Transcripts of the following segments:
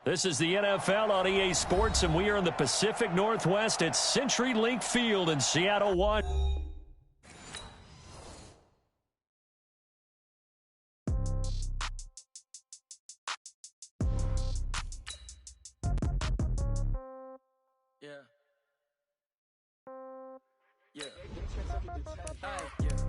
This is the NFL on EA Sports, and we are in the Pacific Northwest at CenturyLink Field in Seattle, Washington.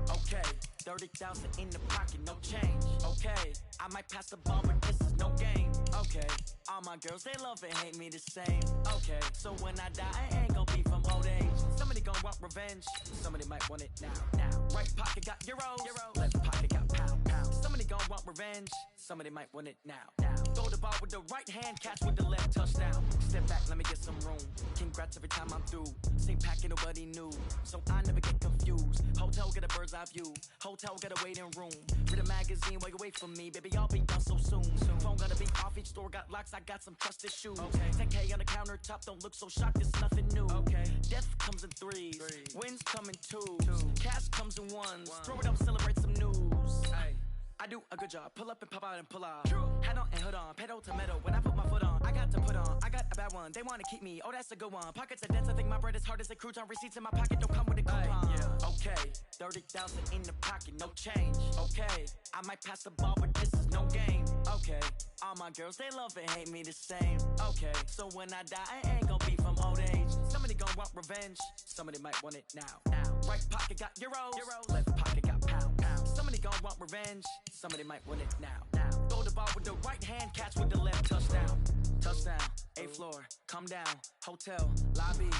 Okay, 30,000 in the pocket, no change. Okay, I might pass the ball, but this is no game. Okay, all my girls, they love and hate me the same. Okay, so when I die, I ain't gonna be from old age. Somebody gonna want revenge, somebody might want it now. Right pocket got euros, left pocket got pound. Somebody gonna want revenge, somebody might want it now. Throw the ball with the right hand, catch with the left, touchdown. Step back, let me get some room. Congrats every time I'm through. Same packet, nobody knew, so I never get confused. Hotel get a bird's eye view. Hotel get a waiting room. Read a magazine while you wait for me, baby. I'll be done so soon. Phone gotta be off. Each store got locks. I got some trusted shoes. 10K on the countertop. Don't look so shocked. It's nothing new. Death comes in threes. Wins come in twos. Cash comes in ones. Throw it up, celebrate some news. I do a good job. Pull up and pop out and pull out. Hat on and hood on. Pedal to metal. When I put my foot on, I got to put on. I got a bad one. They want to keep me. Oh, that's a good one. Pockets are dense. I think my bread is hard as a crouton. Receipts in my pocket don't come with a coupon. Okay, 30,000 in the pocket, no change. Okay, I might pass the ball, but this is no game. Okay, all my girls, they love and hate me the same. Okay, so when I die, I ain't gonna be from old age. Somebody gonna want revenge. Somebody might want it now. Right pocket got euros, left pocket got pound. Somebody gonna want revenge. Somebody might want it now. Throw the ball with the right hand, catch with the left, touchdown. Touchdown, 8th floor, come down, hotel, lobby.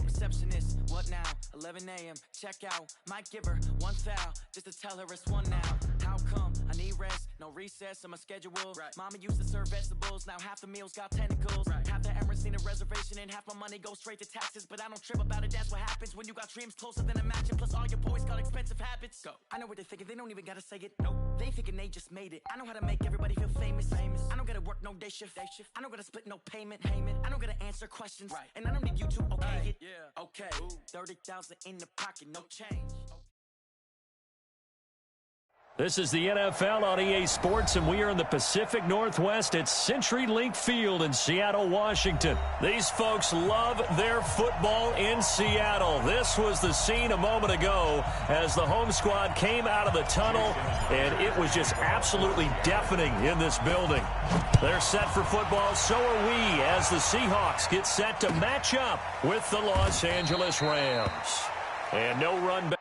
Receptionist, what now? 11 a.m., check out. Might give her one foul, just to tell her it's one now. How come? I need rest, no recess in my schedule. Mama used to serve vegetables, now half the meals got tentacles. Half the Emirates need a reservation and half my money goes straight to taxes. But I don't trip about it, that's what happens when you got dreams closer than a matching. Plus all your boys got expensive habits. Go. I know what they're thinking, they don't even gotta say it. Nope. They thinking they just made it. I know how to make everybody feel famous. I don't gotta work no day shift. I don't gotta split no payment. I don't gotta answer questions. And I don't need you to okay it. Okay, 30,000 in the pocket, no change. This is the NFL on EA Sports, and we are in the Pacific Northwest at CenturyLink Field in Seattle, Washington. These folks love their football in Seattle. This was the scene a moment ago as the home squad came out of the tunnel, and it was just absolutely deafening in this building. They're set for football, so are we, as the Seahawks get set to match up with the Los Angeles Rams. And no run back.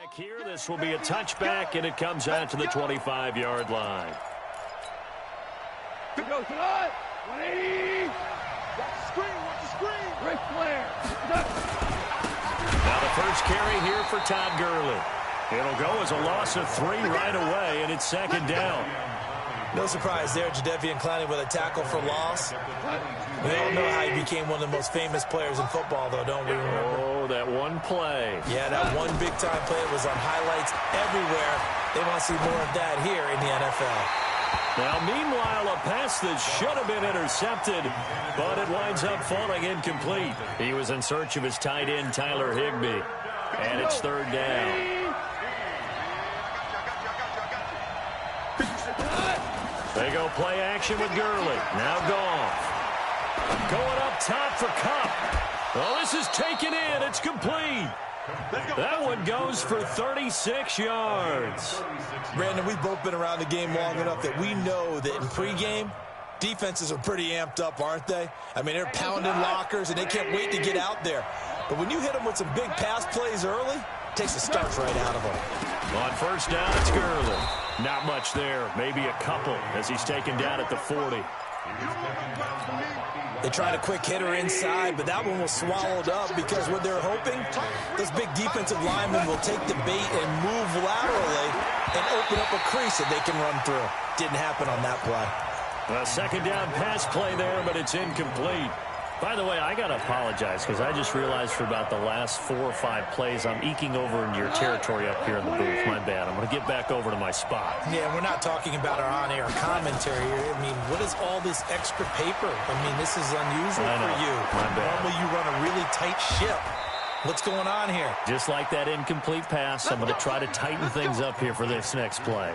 Back here, this will be a touchback, and it comes out to the 25-yard line. He goes tonight. 180. Watch the screen. Ric Flair. Now the first carry here for Todd Gurley. It'll go as a loss of 3 right away, and it's second down. No surprise there, Jadeveon Clowney with a tackle for loss. We all know how he became one of the most famous players in football, though, don't we? Oh, that one play. Yeah, that one big-time play was on highlights everywhere. They want to see more of that here in the NFL. Now, meanwhile, a pass that should have been intercepted, but it winds up falling incomplete. He was in search of his tight end, Tyler Higbee. And it's third down. They go play action with Gurley. Now Goff. Going up top for Cup. Oh, this is taken in. It's complete. That one goes for 36 yards. Brandon, we've both been around the game long enough that we know that in pregame, defenses are pretty amped up, aren't they? I mean, they're pounding lockers, and they can't wait to get out there. But when you hit them with some big pass plays early, it takes the starch right out of them. On first down, it's Gurley. Not much there. Maybe a couple as he's taken down at the 40. They tried a quick hitter inside, but that one was swallowed up because what they're hoping, those big defensive linemen will take the bait and move laterally and open up a crease that they can run through. Didn't happen on that play. A second down pass play there, but it's incomplete. By the way, I got to apologize because I just realized for about the last 4 or 5 plays, I'm eking over into your territory up here in the booth. My bad. I'm going to get back over to my spot. Yeah, we're not talking about our on-air commentary here. I mean, what is all this extra paper? I mean, this is unusual for you. My bad. Normally you run a really tight ship. What's going on here? Just like that incomplete pass, I'm going to try to tighten things up here for this next play.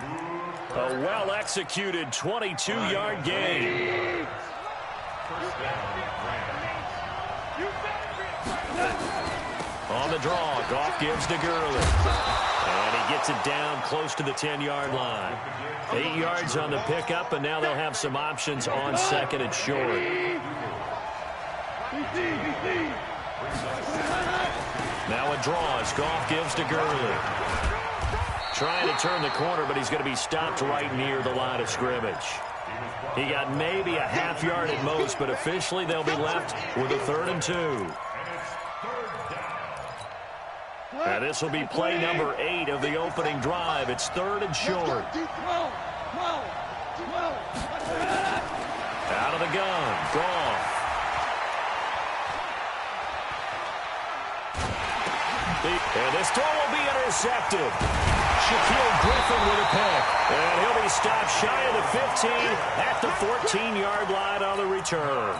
A well-executed 22-yard gain. On the draw, Goff gives to Gurley. And he gets it down close to the 10-yard line. 8 yards on the pickup, and now they'll have some options on second and short. Now a draw as Goff gives to Gurley. Trying to turn the corner, but he's going to be stopped right near the line of scrimmage. He got maybe a half yard at most, but officially they'll be left with a 3rd and 2. Now this will be play number 8 of the opening drive. It's 3rd and short. Out of the gun, Goff. And this throw will be intercepted. Shaquille Griffin with a pick. And he'll be stopped shy of the 15 at the 14-yard line on the return.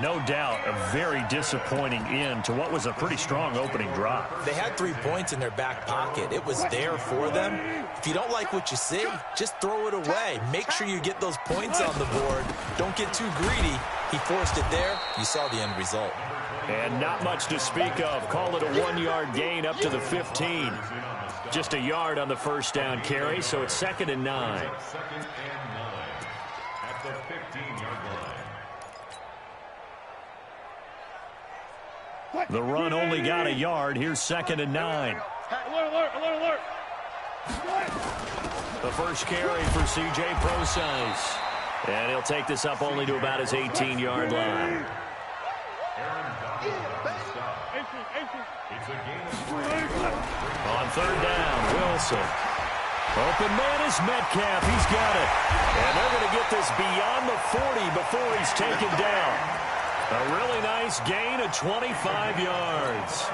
No doubt a very disappointing end to what was a pretty strong opening drive. They had 3 points in their back pocket. It was there for them. If you don't like what you see, just throw it away. Make sure you get those points on the board. Don't get too greedy. He forced it there. You saw the end result. And not much to speak of. Call it a 1-yard gain up to the 15. Just a yard on the first down carry, so it's 2nd and 9. At the 15-yard line. The run only got a yard. Here's 2nd and 9. Alert. The first carry for C.J. Procise. And he'll take this up only to about his 18-yard line. On 3rd down, Wilson. Open man is Metcalf. He's got it. And they're going to get this beyond the 40 before he's taken down. A really nice gain of 25 yards.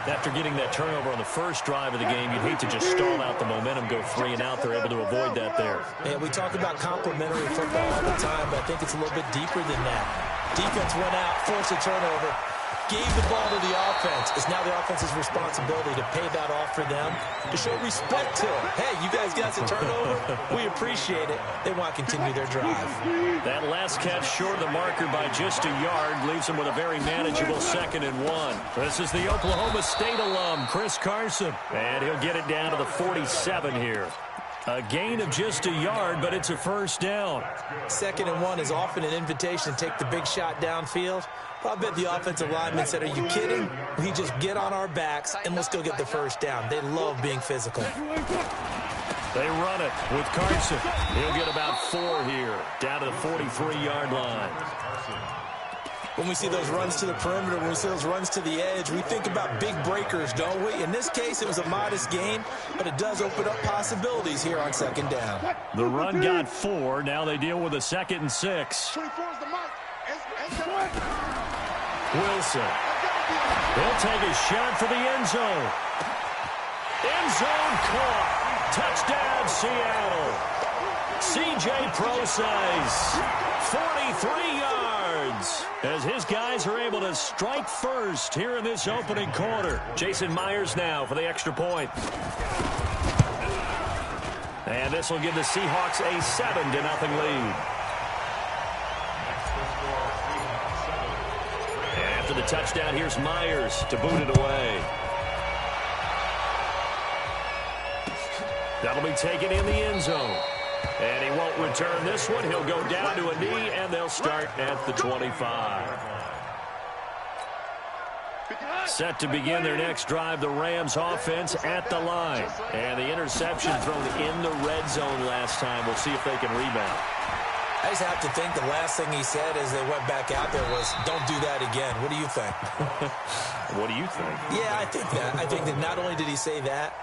After getting that turnover on the first drive of the game, you'd hate to just stall out the momentum, go 3 and out. They're able to avoid that there. Yeah, we talk about complementary football all the time, but I think it's a little bit deeper than that. Defense went out, forced a turnover, gave the ball to the offense. It's now the offense's responsibility to pay that off for them, to show respect to them. Hey, you guys got the turnover. We appreciate it. They want to continue their drive. That last catch short of the marker by just a yard leaves them with a very manageable 2nd and 1. This is the Oklahoma State alum, Chris Carson. And he'll get it down to the 47 here. A gain of just a yard, but it's a first down. 2nd and 1 is often an invitation to take the big shot downfield. I bet the offensive lineman said, are you kidding? We just get on our backs and let's go get the first down. They love being physical. They run it with Carson. He'll get about 4 here, down to the 43-yard line. When we see those runs to the perimeter, when we see those runs to the edge, we think about big breakers, don't we? In this case, it was a modest gain, but it does open up possibilities here on 2nd down. The run got 4. Now they deal with a 2nd and 6. Wilson. He'll take a shot for the end zone. End zone caught. Touchdown, Seattle. C.J. Procise, 43 yards, as his guys are able to strike first here in this opening quarter. Jason Myers now for the extra point. And this will give the Seahawks a 7-0 lead. And after the touchdown, here's Myers to boot it away. That'll be taken in the end zone. And he won't return this one. He'll go down to a knee, and they'll start at the 25. Set to begin their next drive, the Rams offense at the line. And the interception thrown in the red zone last time. We'll see if they can rebound. I just have to think the last thing he said as they went back out there was, don't do that again. What do you think? What do you think? Yeah, I think that. I think that not only did he say that,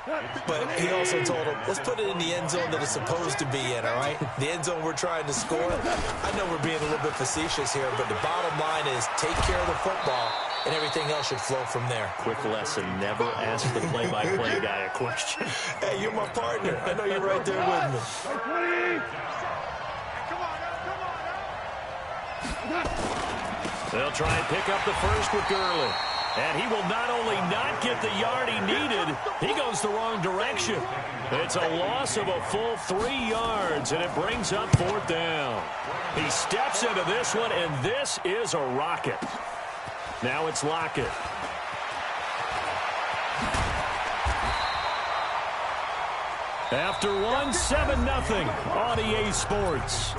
but he also told him, let's put it in the end zone that it's supposed to be in, all right? The end zone we're trying to score. I know we're being a little bit facetious here, but the bottom line is take care of the football, and everything else should flow from there. Quick lesson, never ask the play-by-play guy a question. Hey, you're my partner. I know you're right there with me. They'll try and pick up the first with Gurley. And he will not only not get the yard he needed, he goes the wrong direction. It's a loss of a full 3 yards, and it brings up 4th down. He steps into this one, and this is a rocket. Now it's Lockett. After one, 7-0 on EA Sports.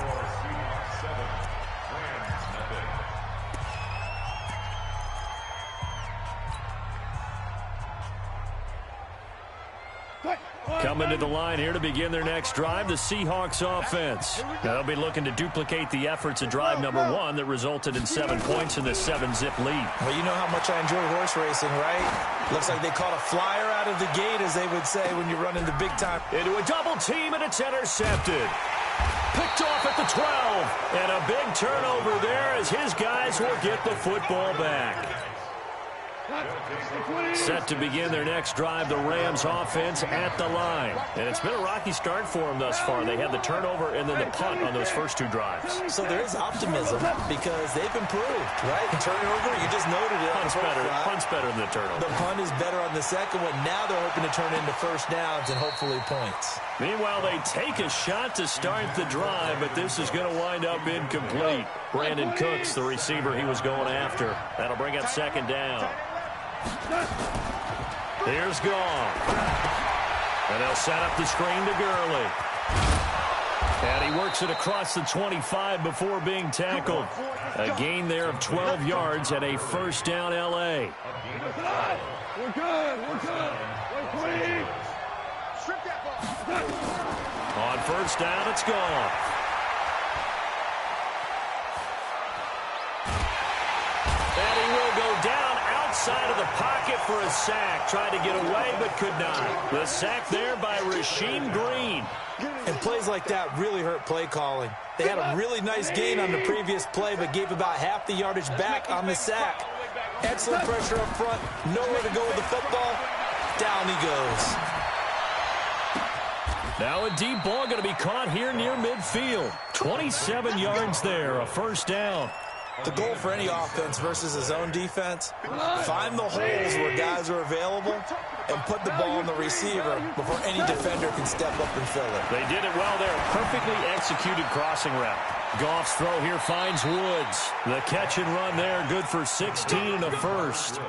Coming to the line here to begin their next drive, the Seahawks offense. They'll be looking to duplicate the efforts of drive number 1 that resulted in 7 points in this 7-zip lead. Well, you know how much I enjoy horse racing, right? Looks like they caught a flyer out of the gate, as they would say when you run into big time. Into a double team, and it's intercepted. Picked off at the 12. And a big turnover there as his guys will get the football back. Set to begin their next drive, the Rams offense at the line. And it's been a rocky start for them thus far. They had the turnover and then the punt on those first 2 drives. So there is optimism because they've improved, right? Turnover, you just noted it. Punt's better than the turnover. The punt is better on the second one. Now they're hoping to turn into first downs and hopefully points. Meanwhile, they take a shot to start the drive, but this is going to wind up incomplete. Brandon Cooks, the receiver he was going after. That'll bring up 2nd down. Here's Goff. And they'll set up the screen to Gurley. And he works it across the 25 before being tackled. A gain there of 12 yards and a 1st down L.A. We're good. On 1st down, it's Goff. And he will go down outside of the pocket for a sack. Tried to get away, but could not. The sack there by Rasheem Green. And plays like that really hurt play calling. They had a really nice gain on the previous play, but gave about half the yardage back on the sack. Excellent pressure up front. Nowhere to go with the football. Down he goes. Now a deep ball going to be caught here near midfield. 27 yards there, a 1st down. The goal for any offense versus his own defense, find the holes where guys are available and put the ball on the receiver before any defender can step up and fill it. They did it well there. Perfectly executed crossing route. Goff's throw here finds Woods. The catch and run there, good for 16 and a 1st.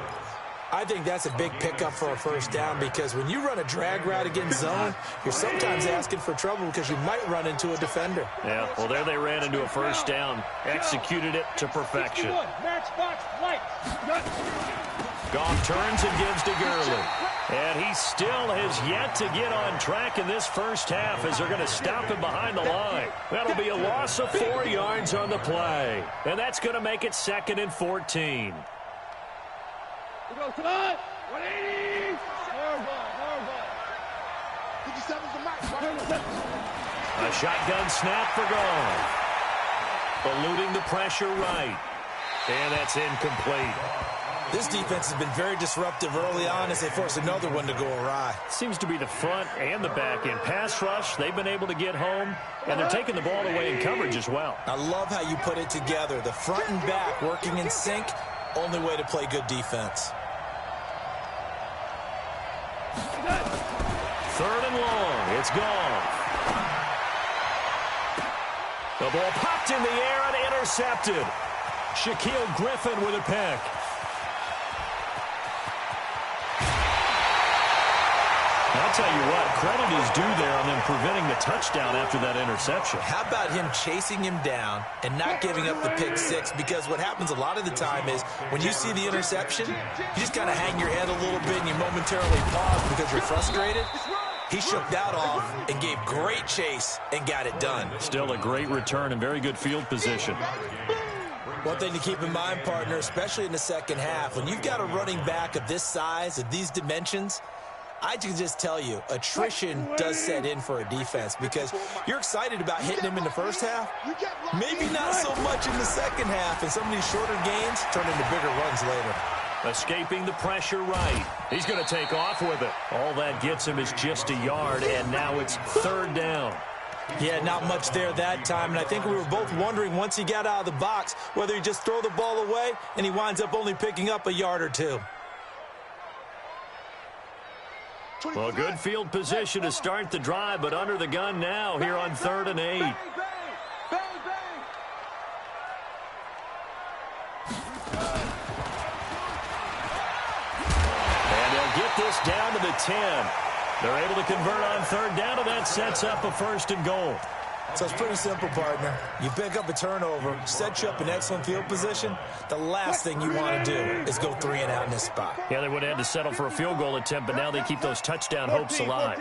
I think that's a big pickup for a 1st down because when you run a drag route against zone, you're sometimes asking for trouble because you might run into a defender. Yeah, well, there they ran into a 1st down. Executed it to perfection. Goff turns and gives to Gurley. And he still has yet to get on track in this 1st half as they're going to stop him behind the line. That'll be a loss of 4 yards on the play. And that's going to make it 2nd and 14. We go tonight. 180. A shotgun snap for Goff. Eluding the pressure right. And that's incomplete. This defense has been very disruptive early on as they force another one to go awry. Seems to be the front and the back end. Pass rush, they've been able to get home, and they're taking the ball away in coverage as well. I love how you put it together. The front and back working in sync, only way to play good defense. 3rd and long, it's Goff. The ball popped in the air and intercepted. Shaquille Griffin with a pick. I'll tell you what, credit is due there on them preventing the touchdown after that interception. How about him chasing him down and not giving up the pick six? Because what happens a lot of the time is when you see the interception, you just kind of hang your head a little bit and you momentarily pause because you're frustrated. He shook that off and gave great chase and got it done. Still a great return and very good field position. One thing to keep in mind, partner, especially in the second half, when you've got a running back of this size, of these dimensions, I can just tell you, attrition does set in for a defense because you're excited about hitting him in the first half. Maybe not so much in the second half, and some of these shorter gains turn into bigger runs later. Escaping the pressure right. He's going to take off with it. All that gets him is just a yard, and now it's third down. Yeah, not much there that time, and I think we were both wondering once he got out of the box whether he'd just throw the ball away, and he winds up only picking up a yard or two. Well, good field position to start the drive, but under the gun now here on 3rd and 8. And they'll get this down to the 10. They're able to convert on 3rd down, and that sets up a 1st and goal. So it's pretty simple, partner. You pick up a turnover, set you up in excellent field position. The last thing you want to do is go 3 and out in this spot. Yeah, they would have had to settle for a field goal attempt, but now they keep those touchdown hopes alive.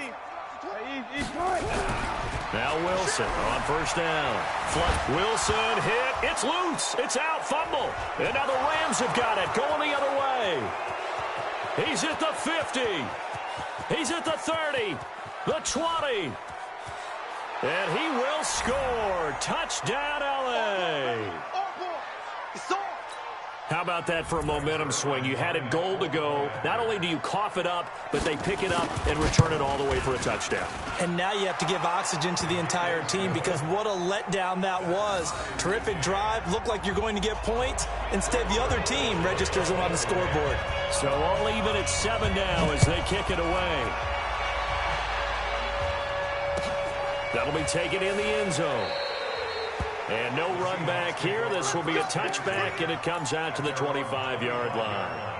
Now Wilson on 1st down. Wilson hit. It's loose. It's out. Fumble. And now the Rams have got it. Going the other way. He's at the 50. He's at the 30. The 20. And he will score. Touchdown, L.A. How about that for a momentum swing? You had it goal to go. Not only do you cough it up, but they pick it up and return it all the way for a touchdown. And now you have to give oxygen to the entire team because what a letdown that was. Terrific drive. Looked like you're going to get points. Instead, the other team registers them on the scoreboard. So all even at 7 now as they kick it away. That'll be taken in the end zone. And no run back here. This will be a touchback, and it comes out to the 25-yard line.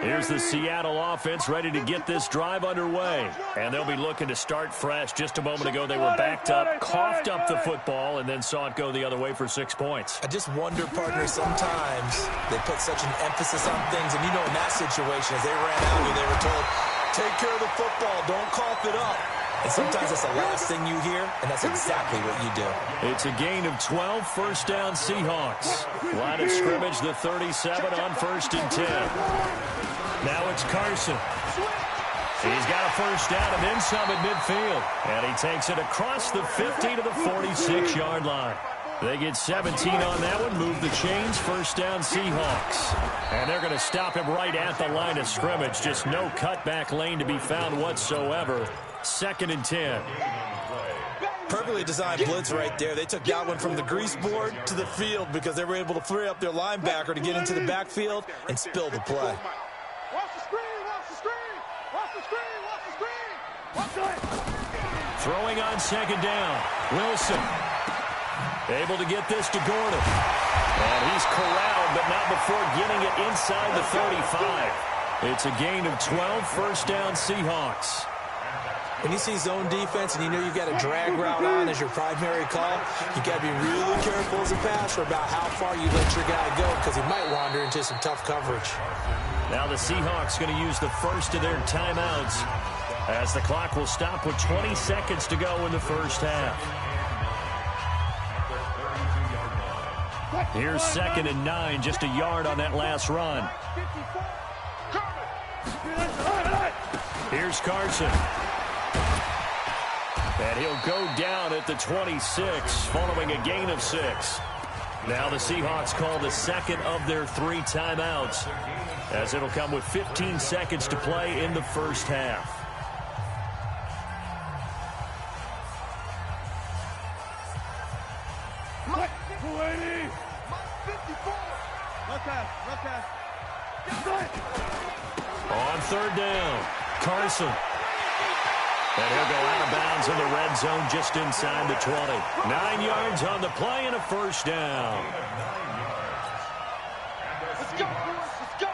Here's the Seattle offense ready to get this drive underway. And they'll be looking to start fresh. Just a moment ago, they were backed up, coughed up the football, and then saw it go the other way for 6 points. I just wonder, partner, sometimes they put such an emphasis on things. And, you know, in that situation, as they ran out here, they were told, take care of the football, don't cough it up. And sometimes that's the last thing you hear, and that's exactly what you do. It's a gain of 12, 1st down Seahawks. Line of scrimmage, the 37 on 1st and 10. Now it's Carson. He's got a 1st down and then some at midfield. And he takes it across the 50 to the 46-yard line. They get 17 on that one, move the chains, 1st down Seahawks. And they're going to stop him right at the line of scrimmage. Just no cutback lane to be found whatsoever. 2nd and 10. Perfectly designed blitz right there. They took that one from the grease board to the field because they were able to free up their linebacker to get into the backfield and spill the play. Watch the screen, watch the screen, watch the screen, watch the screen. Watch it. Throwing on 2nd down. Wilson able to get this to Gordon. And he's corralled, but not before getting it inside the 35. It's a gain of 12, 1st down Seahawks. When you see zone defense and you know you've got a drag route on as your primary call, you got to be really careful as a passer about how far you let your guy go because he might wander into some tough coverage. Now the Seahawks going to use the first of their timeouts as the clock will stop with 20 seconds to go in the first half. Here's 2nd and 9, just a yard on that last run. Here's Carson. And he'll go down at the 26 following a gain of 6. Now the Seahawks call the 2nd of their 3 timeouts as it'll come with 15 seconds to play in the first half. On 3rd down, Carson. And he'll go out of bounds in the red zone just inside the 20. 9 yards on the play and a first down. Let's go, boys. Let's go.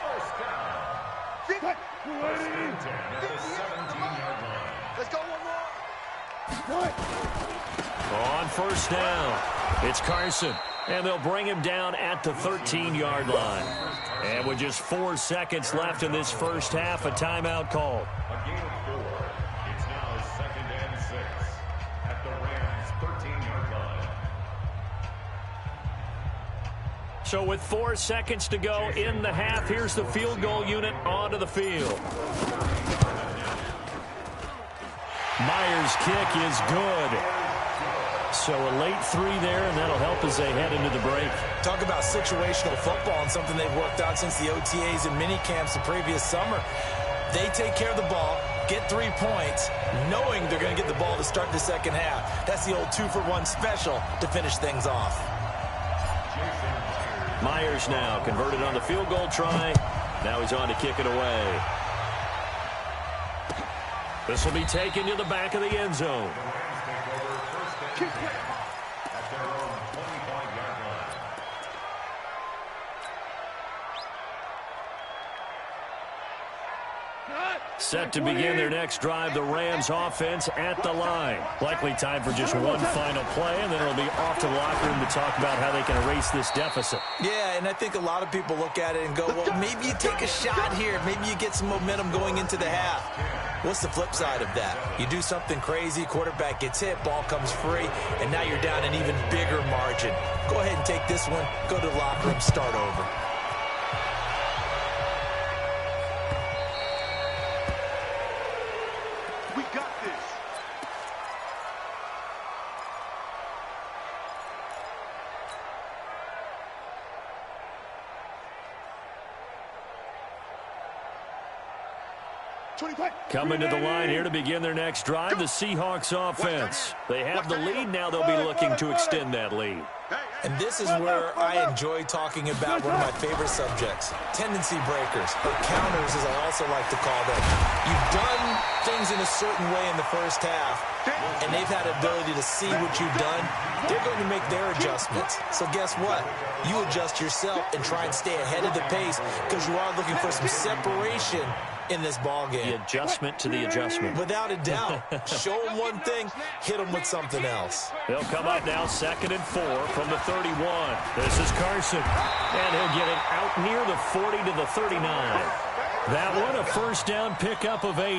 Let's go one more. On first down, it's Carson. And they'll bring him down at the 13-yard line. And with just 4 seconds left in this first half, a timeout call. A gain of 4. It's now 2nd and 6 at the Rams' 13-yard line. So with 4 seconds to go in the half, here's the field goal unit onto the field. Myers' kick is good. So a late 3 there, and that'll help as they head into the break. Talk about situational football and something they've worked out since the OTAs and mini camps the previous summer. They take care of the ball, get 3 points, knowing they're going to get the ball to start the second half. That's the old 2-for-1 special to finish things off. Myers now converted on the field goal try. Now he's on to kick it away. This will be taken to the back of the end zone. Set to begin their next drive, the Rams offense at the line. Likely time for just one final play, and then it'll be off to the locker room to talk about how they can erase this deficit. Yeah, and I think a lot of people look at it and go, well, maybe you take a shot here. Maybe you get some momentum going into the half. What's the flip side of that? You do something crazy, quarterback gets hit, ball comes free, and now you're down an even bigger margin. Go ahead and take this one, go to the locker room, start over. We got this. Coming to the line here to begin their next drive, the Seahawks offense. They have the lead, now they'll be looking to extend that lead. And this is where I enjoy talking about one of my favorite subjects, tendency breakers, or counters as I also like to call them. You've done things in a certain way in the first half, and they've had ability to see what you've done. They're going to make their adjustments. So guess what? You adjust yourself and try and stay ahead of the pace because you are looking for some separation in this ball game. The adjustment to the adjustment. Without a doubt. Show them one thing, hit them with something else. They'll come up now 2nd and 4 from the 31. This is Carson. And he'll get it out near the 40 to the 39. That one a first down pickup of 8.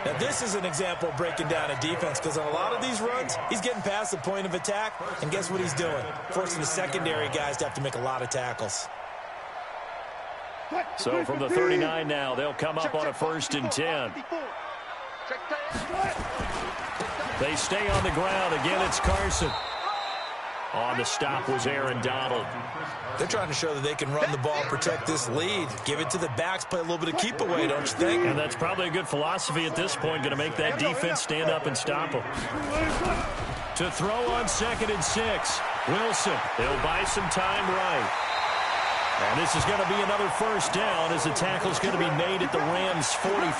Now this is an example of breaking down a defense because on a lot of these runs, he's getting past the point of attack. And guess what he's doing? Forcing the secondary guys to have to make a lot of tackles. So from the 39 now, they'll come up on a 1st and 10. They stay on the ground. Again, it's Carson. On the stop was Aaron Donald. They're trying to show that they can run the ball and protect this lead. Give it to the backs, play a little bit of keep away, don't you think? And that's probably a good philosophy at this point, going to make that defense stand up and stop them. To throw on 2nd and 6. Wilson, he'll buy some time right. And this is going to be another first down as the tackle's going to be made at the Rams' 43.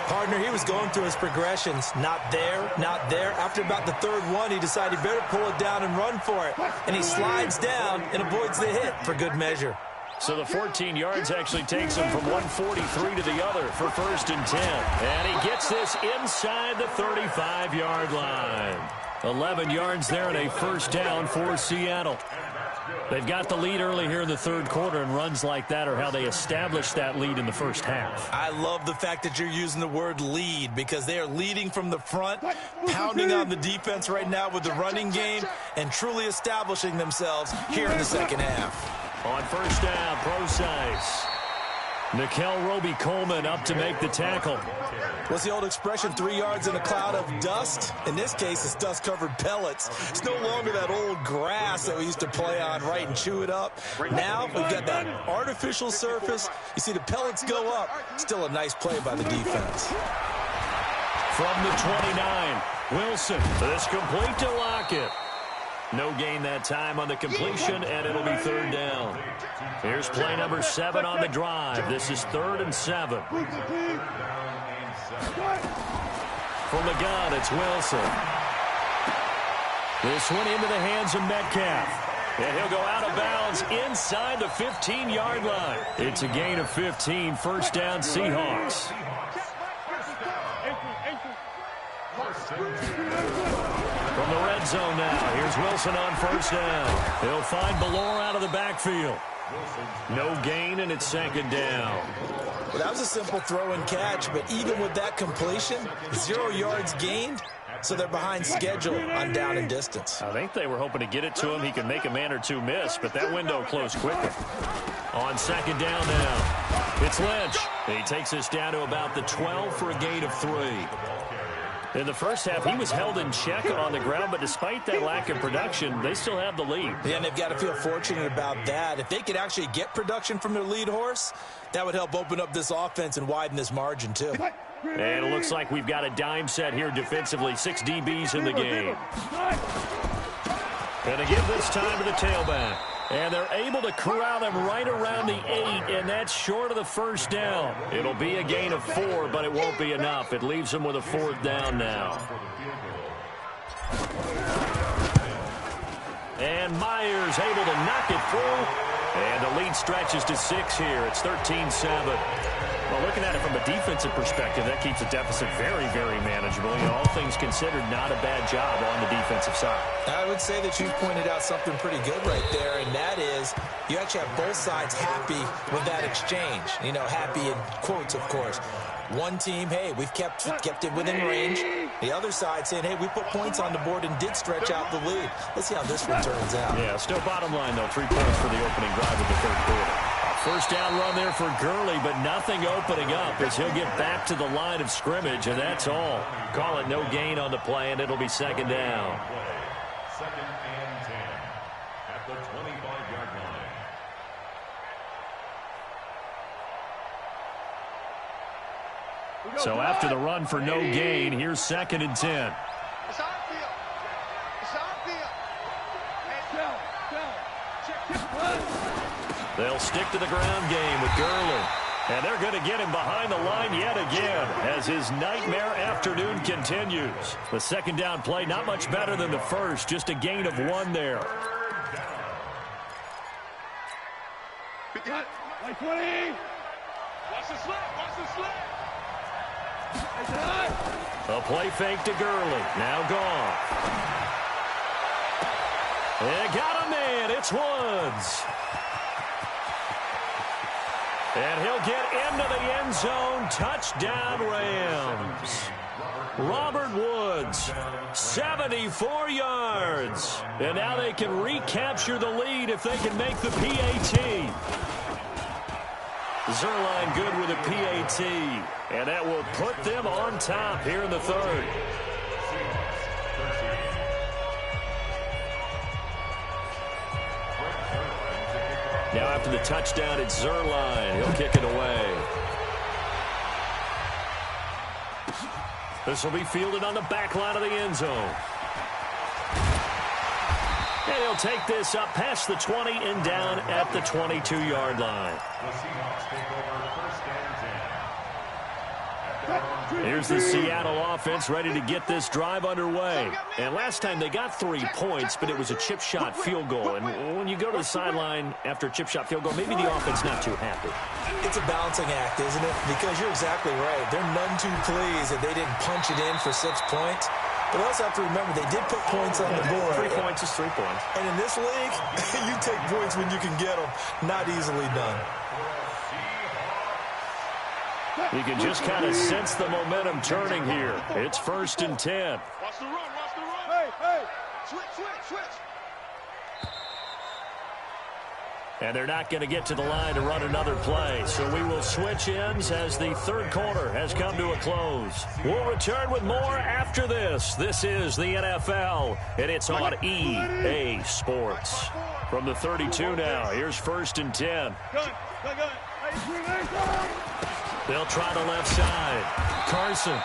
Partner, he was going through his progressions. Not there, not there. After about the 3rd one, he decided he better pull it down and run for it. And he slides down and avoids the hit for good measure. So the 14 yards actually takes him from 143 to the other for 1st and 10. And he gets this inside the 35-yard line. 11 yards there and a first down for Seattle. They've got the lead early here in the 3rd quarter, and runs like that are how they establish that lead in the first half. I love the fact that you're using the word lead because they are leading from the front, pounding on the defense right now with the running game, and truly establishing themselves here in the second half. On first down, Procise. Nickel Roby-Coleman up to make the tackle. What's the old expression, 3 yards in a cloud of dust? In this case, it's dust-covered pellets. It's no longer that old grass that we used to play on, right, and chew it up. Now we've got that artificial surface. You see the pellets go up. Still a nice play by the defense. From the 29, Wilson. This complete to Lockett. No gain that time on the completion, and it'll be 3rd down. Here's play number 7 on the drive. This is 3rd and 7. From the gun, it's Wilson. This one into the hands of Metcalf. And he'll go out of bounds inside the 15-yard line. It's a gain of 15, first down Seahawks. From the red zone now, here's Wilson on first down. He'll find Ballore out of the backfield. No gain, and it's second down. Well, that was a simple throw and catch, but even with that completion, 0 yards gained. So they're behind schedule on down and distance. I think they were hoping to get it to him. He could make a man or two miss, but that window closed quickly. On second down now, it's Lynch. He takes us down to about the 12 for a gain of 3. In the first half, he was held in check on the ground, but despite that lack of production, they still have the lead. Yeah, and they've got to feel fortunate about that. If they could actually get production from their lead horse, that would help open up this offense and widen this margin, too. And it looks like we've got a dime set here defensively. 6 DBs in the game. Going to give this time to the tailback. And they're able to corral them right around the 8, and that's short of the first down. It'll be a gain of 4, but it won't be enough. It leaves them with a 4th down now. And Myers able to knock it through. And the lead stretches to 6 here. It's 13-7. Well, looking at it from a defensive perspective, that keeps the deficit very, very manageable. You know, all things considered, not a bad job on the defensive side. I would say that you've pointed out something pretty good right there, and that is you actually have both sides happy with that exchange. You know, happy in quotes, of course. One team, hey, we've kept it within range. The other side saying, hey, we put points on the board and did stretch out the lead. Let's see how this one turns out. Yeah, still bottom line, though, 3 points for the opening drive of the third quarter. First down run there for Gurley, but nothing opening up as he'll get back to the line of scrimmage, and that's all. Call it no gain on the play, and it'll be second down. Second and 10 at the 25-yard line. So after the run for no gain, here's second and 10. It's our field. It's our field. Hey, They'll stick to the ground game with Gurley. And they're going to get him behind the line yet again as his nightmare afternoon continues. The second down play, not much better than the first, just a gain of 1 there. Like 20. Watch the slip. Watch the slip. A play fake to Gurley. Now gone. They got a man. It's Woods. And he'll get into the end zone. Touchdown, Rams. Robert Woods, 74 yards. And now they can recapture the lead if they can make the PAT. Zerline good with a PAT. And that will put them on top here in the third. Now after the touchdown, it's Zerline. He'll kick it away. This will be fielded on the back line of the end zone. And he'll take this up past the 20 and down at the 22-yard line. The Seahawks take over first and 10. Here's the Seattle offense ready to get this drive underway. And last time they got 3 points, but it was a chip shot field goal. And when you go to the sideline after a chip shot field goal, maybe the offense not too happy. It's a balancing act, isn't it? Because you're exactly right. They're none too pleased that they didn't punch it in for 6 points. But we also have to remember they did put points on the board. 3 points is 3 points. And in this league, you take points when you can get them. Not easily done. You can just kind of sense the momentum turning here. It's first and 10. Watch the run. Watch the run. Hey, hey. Switch. And they're not going to get to the line to run another play. So we will switch ends as the third quarter has come to a close. We'll return with more after this. This is the NFL, and it's on EA Sports. From the 32 now, here's first and 10. Gun. They'll try the left side. Carson.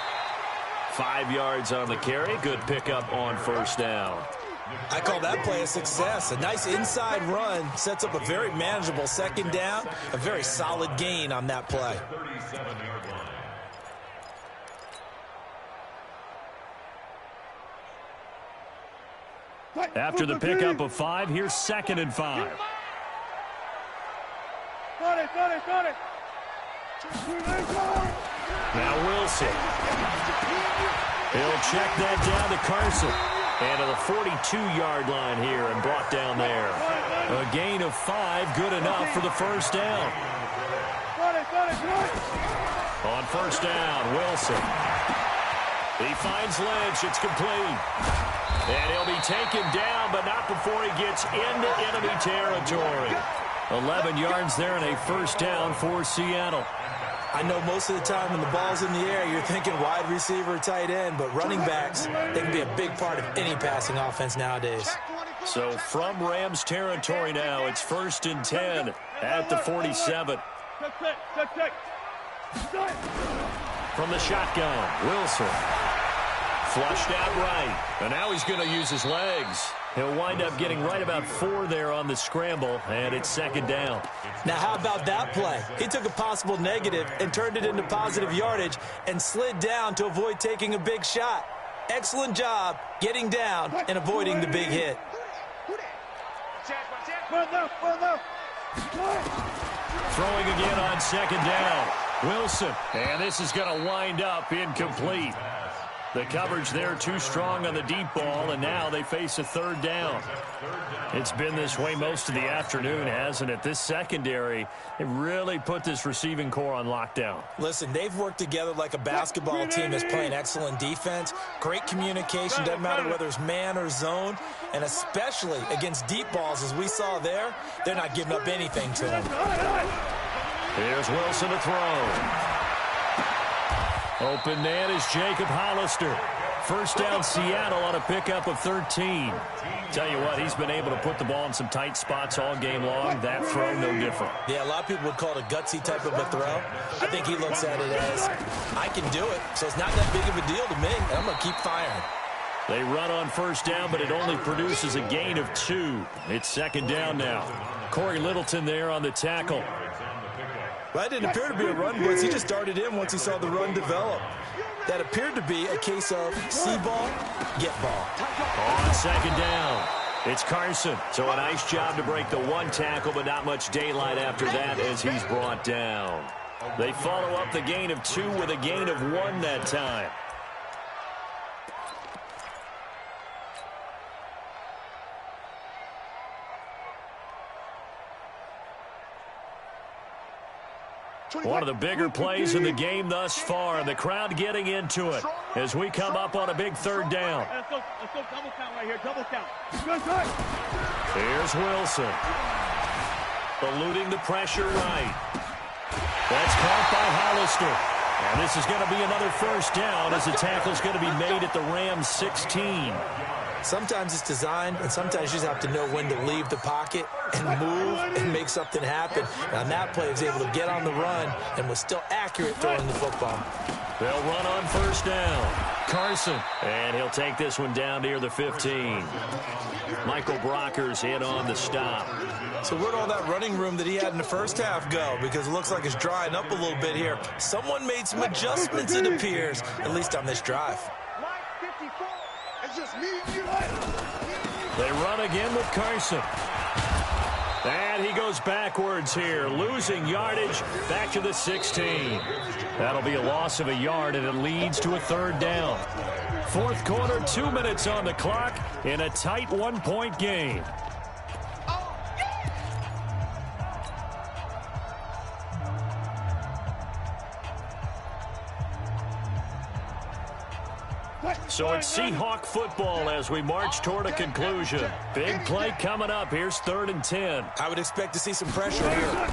5 yards on the carry. Good pickup on first down. I call that play a success. A nice inside run sets up a very manageable second down. A very solid gain on that play. 37-yard line. After the pickup of 5, here's 2nd and 5. Now Wilson. He'll check that down to Carson. And to the 42-yard line here and brought down there. A gain of 5, good enough for the first down. On first down, Wilson. He finds Lynch. It's complete. And he'll be taken down, but not before he gets into enemy territory. 11 yards there and a first down for Seattle. I know most of the time when the ball's in the air, you're thinking wide receiver, tight end, but running backs, they can be a big part of any passing offense nowadays. So from Rams territory now, it's 1st and 10 at the 47. From the shotgun, Wilson. Flushed out right, and now he's going to use his legs. He'll wind up getting right about 4 there on the scramble, and it's 2nd down. Now, how about that play? He took a possible negative and turned it into positive yardage and slid down to avoid taking a big shot. Excellent job getting down and avoiding the big hit. Throwing again on 2nd down. Wilson, and this is going to wind up incomplete. The coverage there too strong on the deep ball, and now they face a 3rd down. It's been this way most of the afternoon, hasn't it? This secondary, it really put this receiving core on lockdown. Listen, they've worked together like a basketball team that's playing excellent defense. Great communication, doesn't matter whether it's man or zone, and especially against deep balls, as we saw there, they're not giving up anything to them. Here's Wilson to throw. Open man is Jacob Hollister. First down Seattle on a pickup of 13. Tell you what, he's been able to put the ball in some tight spots all game long. That throw, no different. Yeah, a lot of people would call it a gutsy type of a throw. I think he looks at it as, I can do it, so it's not that big of a deal to me, and I'm going to keep firing. They run on first down, but it only produces a gain of 2. It's 2nd down now. Corey Littleton there on the tackle. Well, that didn't appear to be a run blitz. He just darted in once he saw the run develop. That appeared to be a case of see ball, get ball. On 2nd down, it's Carson. So a nice job to break the 1 tackle, but not much daylight after that as he's brought down. They follow up the gain of 2 with a gain of 1 that time. One of the bigger plays in the game thus far. The crowd getting into it as we come up on a big 3rd down. Let's go double count right here, double count. Here's Wilson. Eluding the pressure right. That's caught by Hollister. And this is going to be another first down as the tackle's going to be made at the Rams 16. Sometimes it's designed, and sometimes you just have to know when to leave the pocket and move and make something happen. Now, that play was able to get on the run and was still accurate throwing the football. They'll run on first down. Carson, and he'll take this one down near the 15. Michael Brockers in on the stop. So where'd all that running room that he had in the first half go? Because it looks like it's drying up a little bit here. Someone made some adjustments, it appears, at least on this drive. They run again with Carson. And he goes backwards here, losing yardage back to the 16. That'll be a loss of a yard, and it leads to a 3rd down. 4th quarter, 2 minutes on the clock in a tight 1-point game. So it's Seahawk football as we march toward a conclusion. Big play coming up. Here's 3rd and 10. I would expect to see some pressure here.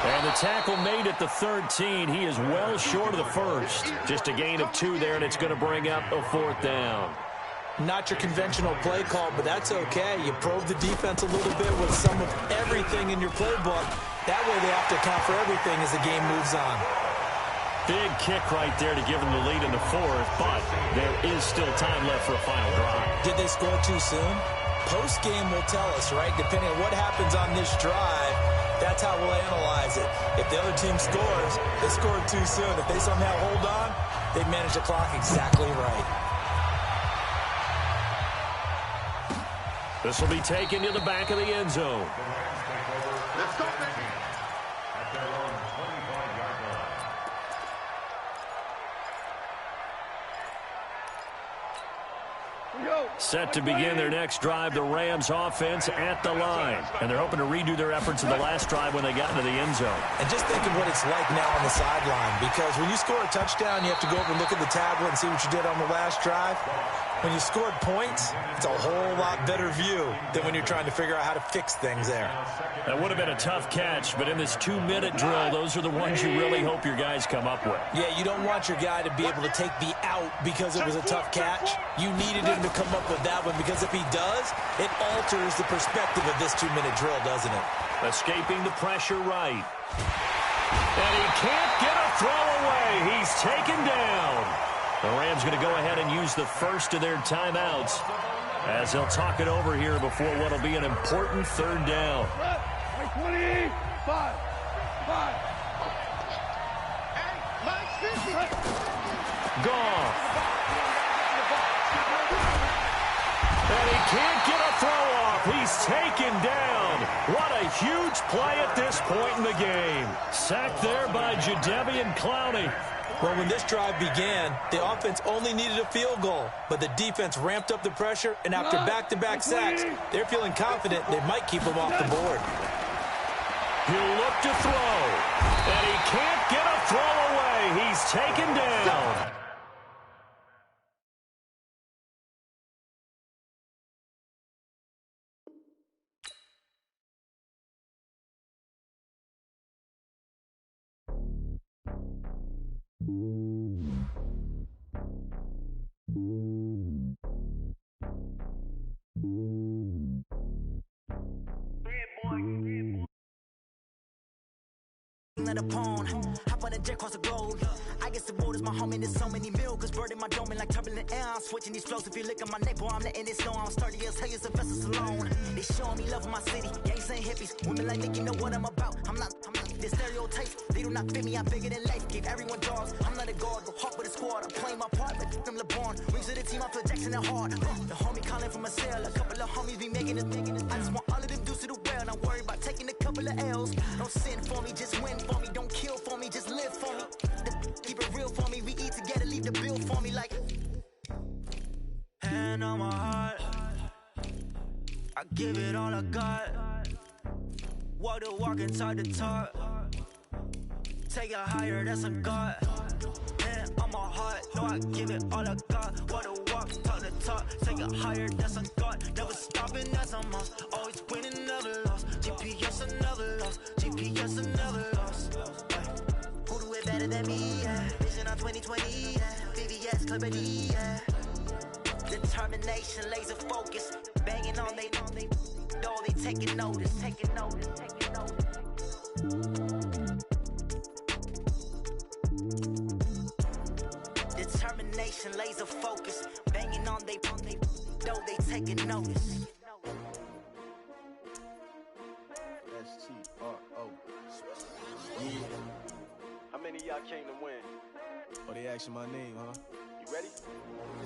And the tackle made at the 13. He is well short of the first. Just a gain of 2 there, and it's going to bring up a 4th down. Not your conventional play call, but that's okay. You probe the defense a little bit with some of everything in your playbook. That way they have to account for everything as the game moves on. Big kick right there to give them the lead in the 4th, but there is still time left for a final drive. Did they score too soon? Post-game will tell us, right? Depending on what happens on this drive, that's how we'll analyze it. If the other team scores, they scored too soon. If they somehow hold on, they manage the clock exactly right. This will be taken to the back of the end zone. Let's go, man. At their own 25-yard line. Set to begin their next drive, the Rams offense at the line. And they're hoping to redo their efforts in the last drive when they got into the end zone. And just think of what it's like now on the sideline, because when you score a touchdown, you have to go over and look at the tablet and see what you did on the last drive. When you scored points, it's a whole lot better view than when you're trying to figure out how to fix things there. That would have been a tough catch, but in this 2-minute drill, those are the ones you really hope your guys come up with. Yeah, you don't want your guy to be able to take the out because it was a tough catch. You needed him to come up with that one, because if he does, it alters the perspective of this 2-minute drill, doesn't it? Escaping the pressure right. And he can't get a throw away. He's taken down. The Rams going to go ahead and use the first of their timeouts as they'll talk it over here before what will be an important third down. 25. Gone. And he can't get a throw off. He's taken down. What a huge play at this point in the game. Sacked there by Jadeveon Clowney. Well, when this drive began, the offense only needed a field goal, but the defense ramped up the pressure, and after back-to-back sacks, they're feeling confident they might keep them off the board. He'll look to throw, and he can't get a throw away. He's taken down. Let a pawn, hop on a jet across the globe. I guess the world is my home and there's so many mil, cause bird in my dome and like turbulent air. I'm switching these flows. If you look at my neck, boy, I'm letting it snow. I'm starting as hell as Sylvester Stallone. They showing me love in my city. Gangs and hippies, women like Nick, you know what I'm about. I'm not the stereotypes. They do not fit me. I'm bigger than life. Give everyone dogs. I'm not a guard, go hard with a squad. I'm playing my part like them LeBron. Rings of the team, I feel Jackson and hard. The homie calling from a cell. A couple of homies be making it. I just want all of them dudes to do well. Not worry about taking a couple of L's. Don't sin for me, just win for me. Don't kill for me, just live for me. Keep it real for me. We eat together, leave the bill for me like. Hand on my heart, I give it all I got. Walk the walk and talk the talk. Take it higher, that's a God. Hand on my heart, no, I give it all I got. Walk the walk, talk the talk. Take it higher, that's a God. Never stopping, that's a must. Always winning, never lost. GPS, I never lost. GPS, I never lost. Who do it better than me? Yeah. Vision on 2020. Yeah. VVS, Clippity. Yeah. Determination, laser focus. Banging on they know they taking notice. Taking notice. Taking notice. Determination, laser focus. Banging on they know they taking notice. S-T-R-O. Yeah. How many of y'all came to win? Oh, they asking my name, huh? You ready?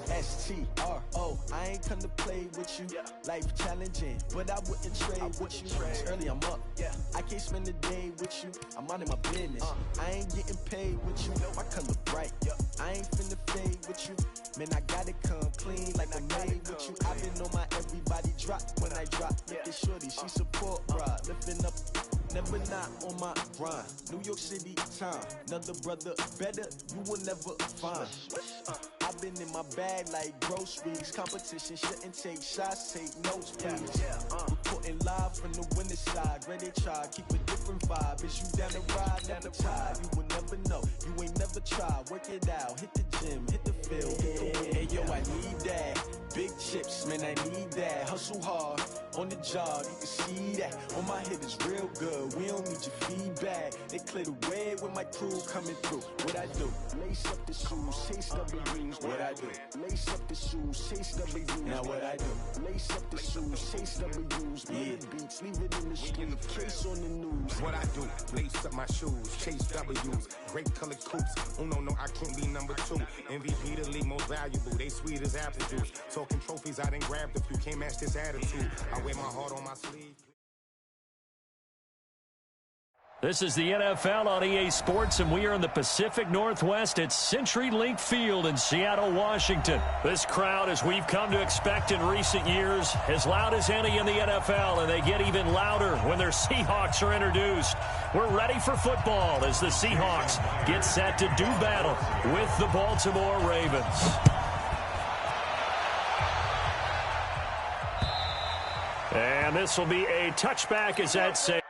S-T-R-O. I ain't come to play with you. Yeah. Life challenging, but I wouldn't trade with you. It's early, I'm up. Yeah. I can't spend the day with you. I'm out of my business. I ain't getting paid with you. My color bright. I ain't finna fade with you. Man, I gotta come clean like I made with you. I've been on my everybody drop when I drop. Look at shorty, she support ride. Lifting up, never not on my grind. New York City time, another brother better, you will never find. I've been in my bag like groceries. Competition shouldn't take shots, take notes, please. Reporting live from the winter side. Ready to try, keep a different vibe. Is you down the ride, never tired. You will never know, you ain't never tried. Work it out, hit the gym, hit the field. Hey yo, I need that. Big chips, man, I need that. Hustle hard, on the job, you can see that. On my head is real good, we don't need your feedback. They clear the way with my crew coming through. What I do? Lace up the shoes, chase W's. What I do? Lace up the shoes, chase W's. Now what I do? Lace up the shoes, chase W's. Yeah, beats, leave it in the street, case on the news. What I do? Lace up my shoes, chase W's. Great color coops. Oh no, I can't be number 2. MVP the league most valuable. They sweet as apple juice. Talking trophies, I done grabbed a few. Can't match this attitude. I wear my heart on my sleeve. This is the NFL on EA Sports, and we are in the Pacific Northwest at CenturyLink Field in Seattle, Washington. This crowd, as we've come to expect in recent years, as loud as any in the NFL, and they get even louder when their Seahawks are introduced. We're ready for football as the Seahawks get set to do battle with the Baltimore Ravens. And this will be a touchback as that says.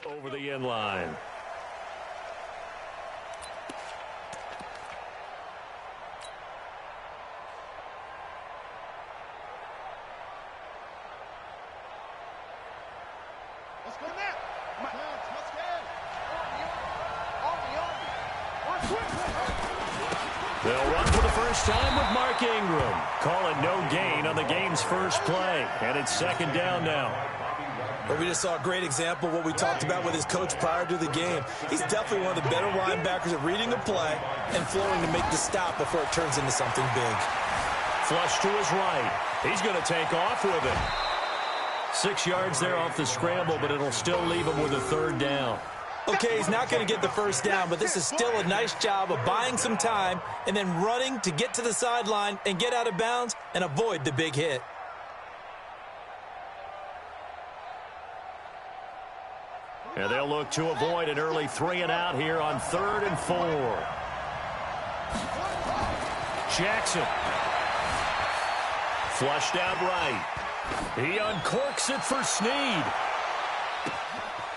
Over the end line. Let's go now. Let's go. They'll run for the first time with Mark Ingram. Call it no gain on the game's first play. And it's second down now. Well, we just saw a great example of what we talked about with his coach prior to the game. He's definitely one of the better linebackers at reading a play and flowing to make the stop before it turns into something big. Flush to his right. He's going to take off with it. 6 yards there off the scramble, but it'll still leave him with a third down. Okay, he's not going to get the first down, but this is still a nice job of buying some time and then running to get to the sideline and get out of bounds and avoid the big hit. And they'll look to avoid an early 3-and-out here on 3rd and 4. Jackson. Flushed out right. He uncorks it for Snead.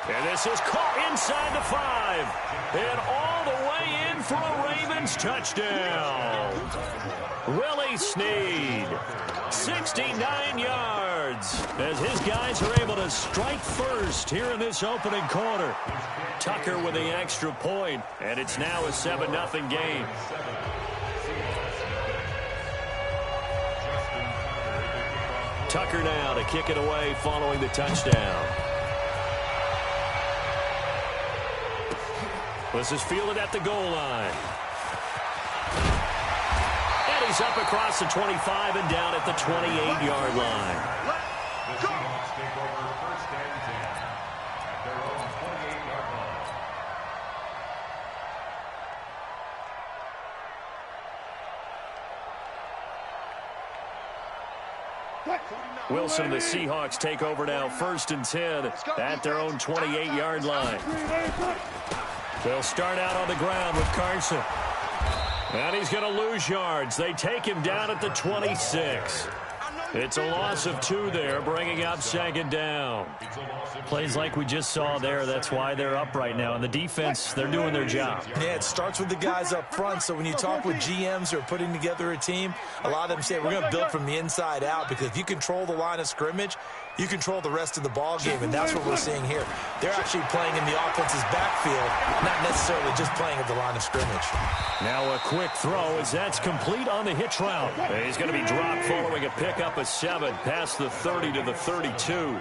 And this is caught inside the 5. And all the way in for a Ravens touchdown. Willie Snead. 69 yards as his guys are able to strike first here in this opening quarter. Tucker with the extra point, and it's now a 7-0 game. Tucker now to kick it away following the touchdown. This is fielded at the goal line. And he's up across the 25 and down at the 28-yard line. The Seahawks take over 1st and 10 at their own 28-yard line. Wilson and the Seahawks take over now 1st and 10 at their own 28-yard line. They'll start out on the ground with Carson. And he's going to lose yards. They take him down at the 26. It's a loss of 2 there, bringing up second down. Plays like we just saw there, that's why they're up right now. And the defense, they're doing their job. Yeah, it starts with the guys up front. So when you talk with GMs who are putting together a team, a lot of them say we're going to build from the inside out, because if you control the line of scrimmage, you control the rest of the ball game, and that's what we're seeing here. They're actually playing in the offense's backfield, not necessarily just playing at the line of scrimmage. Now a quick throw as that's complete on the hitch route. He's going to be dropped following a pickup of 7 past the 30 to the 32.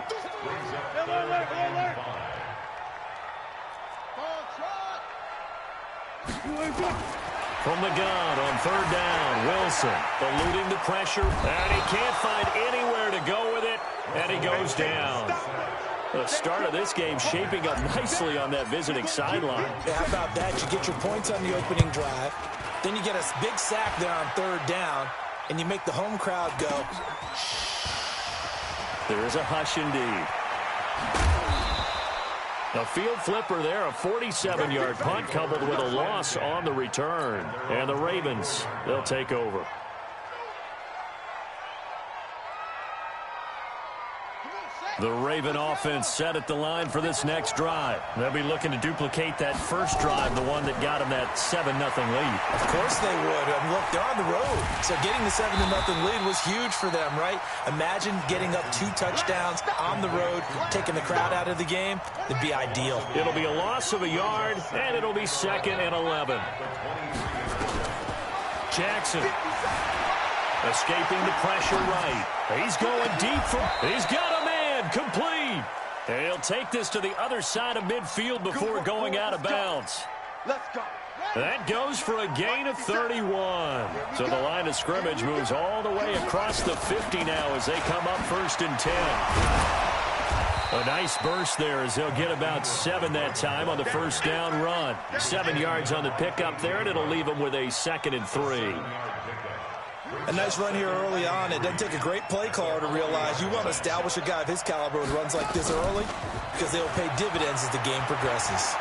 From the gun on 3rd down, Wilson eluding the pressure, and he can't find anywhere to go with it, and he goes down. The start of this game shaping up nicely on that visiting sideline. Yeah, how about that? You get your points on the opening drive, then you get a big sack there on 3rd down, and you make the home crowd go. There is a hush indeed. A field flipper there, a 47-yard punt coupled with a loss on the return. And the Ravens, they'll take over. The Raven offense set at the line for this next drive. They'll be looking to duplicate that first drive, the one that got them that 7-0 lead. Of course they would. I mean, look, they're on the road. So getting the 7-0 lead was huge for them, right? Imagine getting up 2 touchdowns on the road, taking the crowd out of the game. It'd be ideal. It'll be a loss of a yard, and it'll be 2nd and 11. Jackson escaping the pressure right. He's going deep he's got a man complete. He'll take this to the other side of midfield before going out of bounds. Let's go. That goes for a gain of 31. So the line of scrimmage moves all the way across the 50 now as they come up 1st and 10. A nice burst there as they'll get about 7 that time on the 1st down run. 7 yards on the pickup there, and it'll leave them with a 2nd and 3. A nice run here early on. It doesn't take a great play caller to realize you want to establish a guy of his caliber who runs like this early, because they'll pay dividends as the game progresses.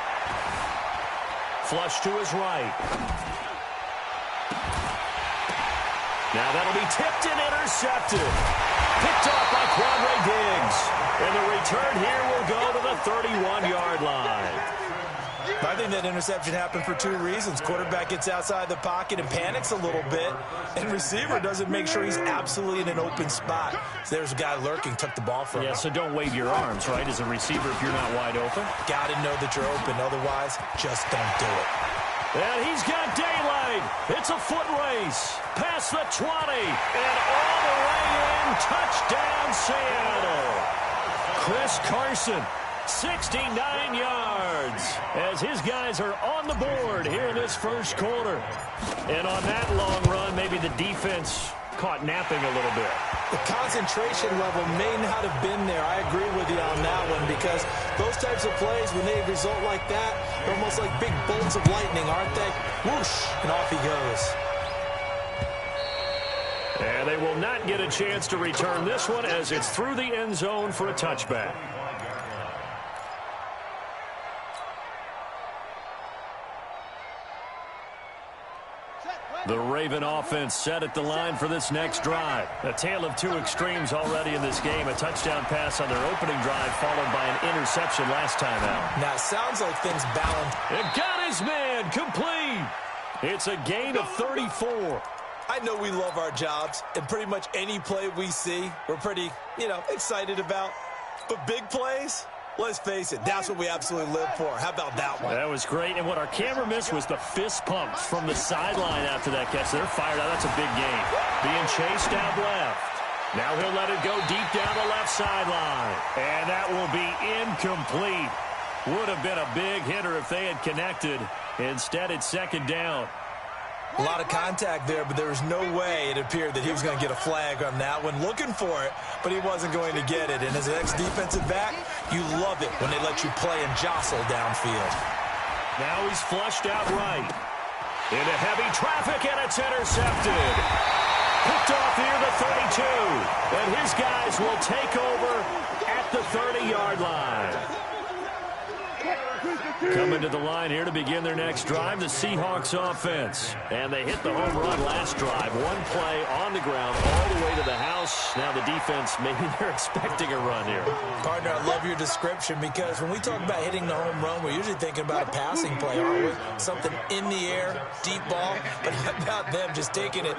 Flush to his right. Now that'll be tipped and intercepted. Picked off by Quandre Diggs. And the return here will go to the 31-yard line. I think that interception happened for 2 reasons. Quarterback gets outside the pocket and panics a little bit, and receiver doesn't make sure he's absolutely in an open spot. So there's a guy lurking, took the ball from him. Yeah, so don't wave your arms, right, as a receiver if you're not wide open. Got to know that you're open. Otherwise, just don't do it. And he's got daylight. It's a foot race. Past the 20. And all the way in. Touchdown, Seattle. Chris Carson. 69 yards as his guys are on the board here in this first quarter. And on that long run, maybe the defense caught napping a little bit. The concentration level may not have been there. I agree with you on that one, because those types of plays, when they result like that, they're almost like big bolts of lightning, aren't they? Whoosh, and off he goes. And they will not get a chance to return this one as it's through the end zone for a touchback. The Raven offense set at the line for this next drive. A tale of 2 extremes already in this game. A touchdown pass on their opening drive followed by an interception last time out. Now, it sounds like things balance. It got his man complete. It's a gain of 34. I know we love our jobs, and pretty much any play we see, we're pretty, excited about. But big plays, let's face it, that's what we absolutely live for. How about that one? That was great, and what our camera missed was the fist pumps from the sideline after that catch. They're fired out. That's a big gain. Being chased out left. Now he'll let it go deep down the left sideline. And that will be incomplete. Would have been a big hitter if they had connected. Instead, it's 2nd down. A lot of contact there, but there was no way it appeared that he was going to get a flag on that one. Looking for it, but he wasn't going to get it. And as an ex-defensive back, you love it when they let you play and jostle downfield. Now he's flushed out right. Into heavy traffic, and it's intercepted. Picked off near the 32. And his guys will take over at the 30-yard line. Coming to the line here to begin their next drive, the Seahawks offense. And they hit the home run last drive. One play on the ground all the way to the house. Now the defense, maybe they're expecting a run here. Partner, I love your description because when we talk about hitting the home run, we're usually thinking about a passing play, aren't we? Something in the air, deep ball. But how about them just taking it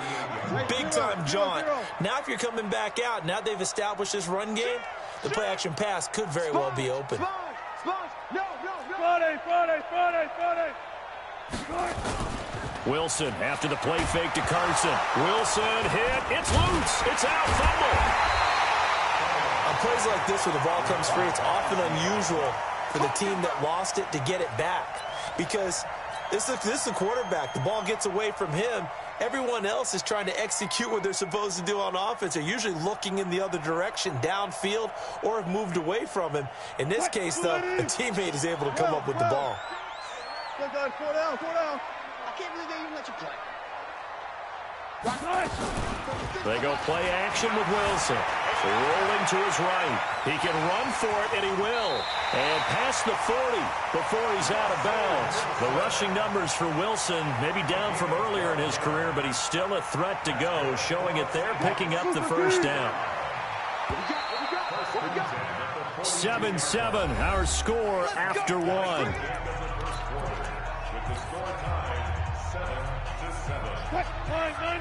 big-time jaunt? Now if you're coming back out, now they've established this run game, the play-action pass could very well be open. Wilson after the play fake to Carson. Wilson hit. It's loose. It's out. Fumble. On plays like this where the ball comes free, it's often unusual for the team that lost it to get it back. Because this is the quarterback. The ball gets away from him. Everyone else is trying to execute what they're supposed to do on offense. They're usually looking in the other direction, downfield, or have moved away from him. In this case, though, a teammate is able to come up with the ball. Four down. I can't believe they even let you play. They go play action with Wilson. Rolling to his right. He can run for it, and he will. And past the 40 before he's out of bounds. The rushing numbers for Wilson maybe down from earlier in his career, but he's still a threat to go, showing it there, picking up the first down. 7-7, our score after one. With the score tied 7-7.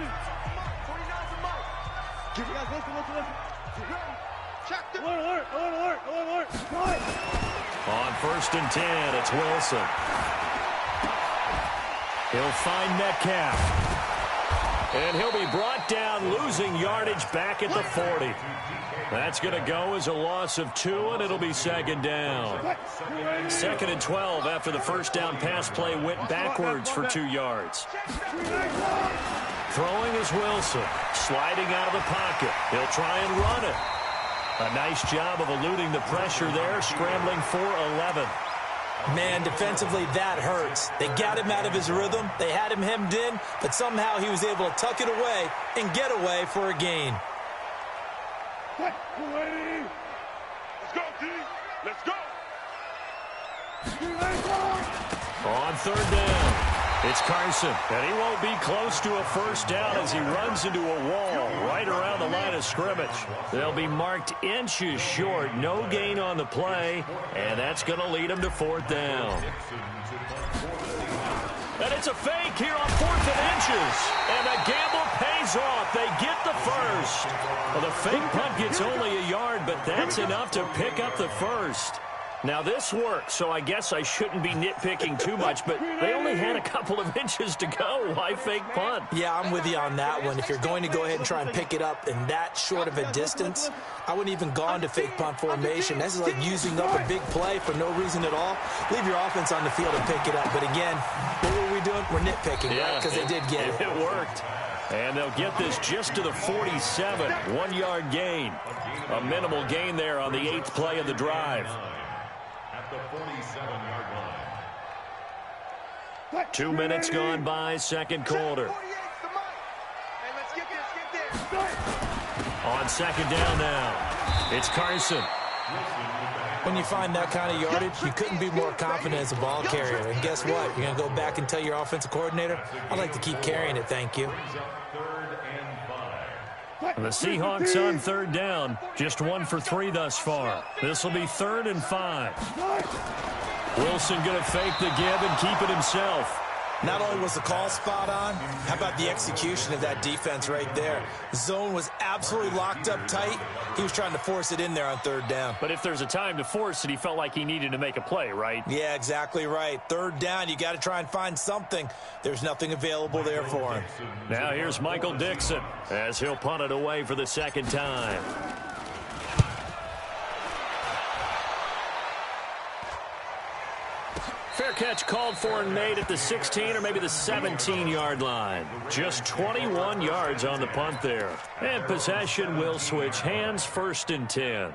Give you guys listen. Check the alert. On 1st and 10, it's Wilson. He'll find Metcalf. And he'll be brought down, losing yardage back at the 40. That's going to go as a loss of 2, and it'll be 2nd down. 2nd and 12 after the first down pass play went backwards for 2 yards. Throwing is Wilson, sliding out of the pocket. He'll try and run it. A nice job of eluding the pressure there, scrambling for 11. Man, defensively, that hurts. They got him out of his rhythm. They had him hemmed in, but somehow he was able to tuck it away and get away for a gain. Let's go, D. Let's go. On 3rd down, it's Carson, and he won't be close to a first down as he runs into a wall right around the line of scrimmage. They'll be marked inches short, no gain on the play, and that's going to lead him to 4th down. And it's a fake here on 4th and inches, and the gamble pays off. They get the first. Well, the fake punt gets only a yard, but that's enough to pick up the first. Now, this works, so I guess I shouldn't be nitpicking too much, but they only had a couple of inches to go. Why fake punt? Yeah, I'm with you on that one. If you're going to go ahead and try and pick it up in that short of a distance, I wouldn't even gone to fake punt formation. This is like using up a big play for no reason at all. Leave your offense on the field and pick it up. But again, what were we doing? We're nitpicking, right? Because they did get it. It worked. And they'll get this just to the 47. 1-yard gain. A minimal gain there on the 8th play of the drive. At the 47-yard line. 2 minutes gone by, 2nd quarter. On 2nd down now, it's Carson. When you find that kind of yardage, you couldn't be more confident as a ball carrier. And guess what? You're going to go back and tell your offensive coordinator, I'd like to keep carrying it, thank you. The Seahawks on 3rd down, just 1 for 3 thus far. This will be 3rd and 5. Wilson going to fake the give and keep it himself. Not only was the call spot on, how about the execution of that defense right there? Zone was absolutely locked up tight. He was trying to force it in there on 3rd down. But if there's a time to force it, he felt like he needed to make a play, right? Yeah, exactly right. 3rd down, you got to try and find something. There's nothing available there for him. Now here's Michael Dixon as he'll punt it away for the 2nd time. Fair catch called for and made at the 16 or maybe the 17-yard line. Just 21 yards on the punt there. And possession will switch hands, 1st and 10.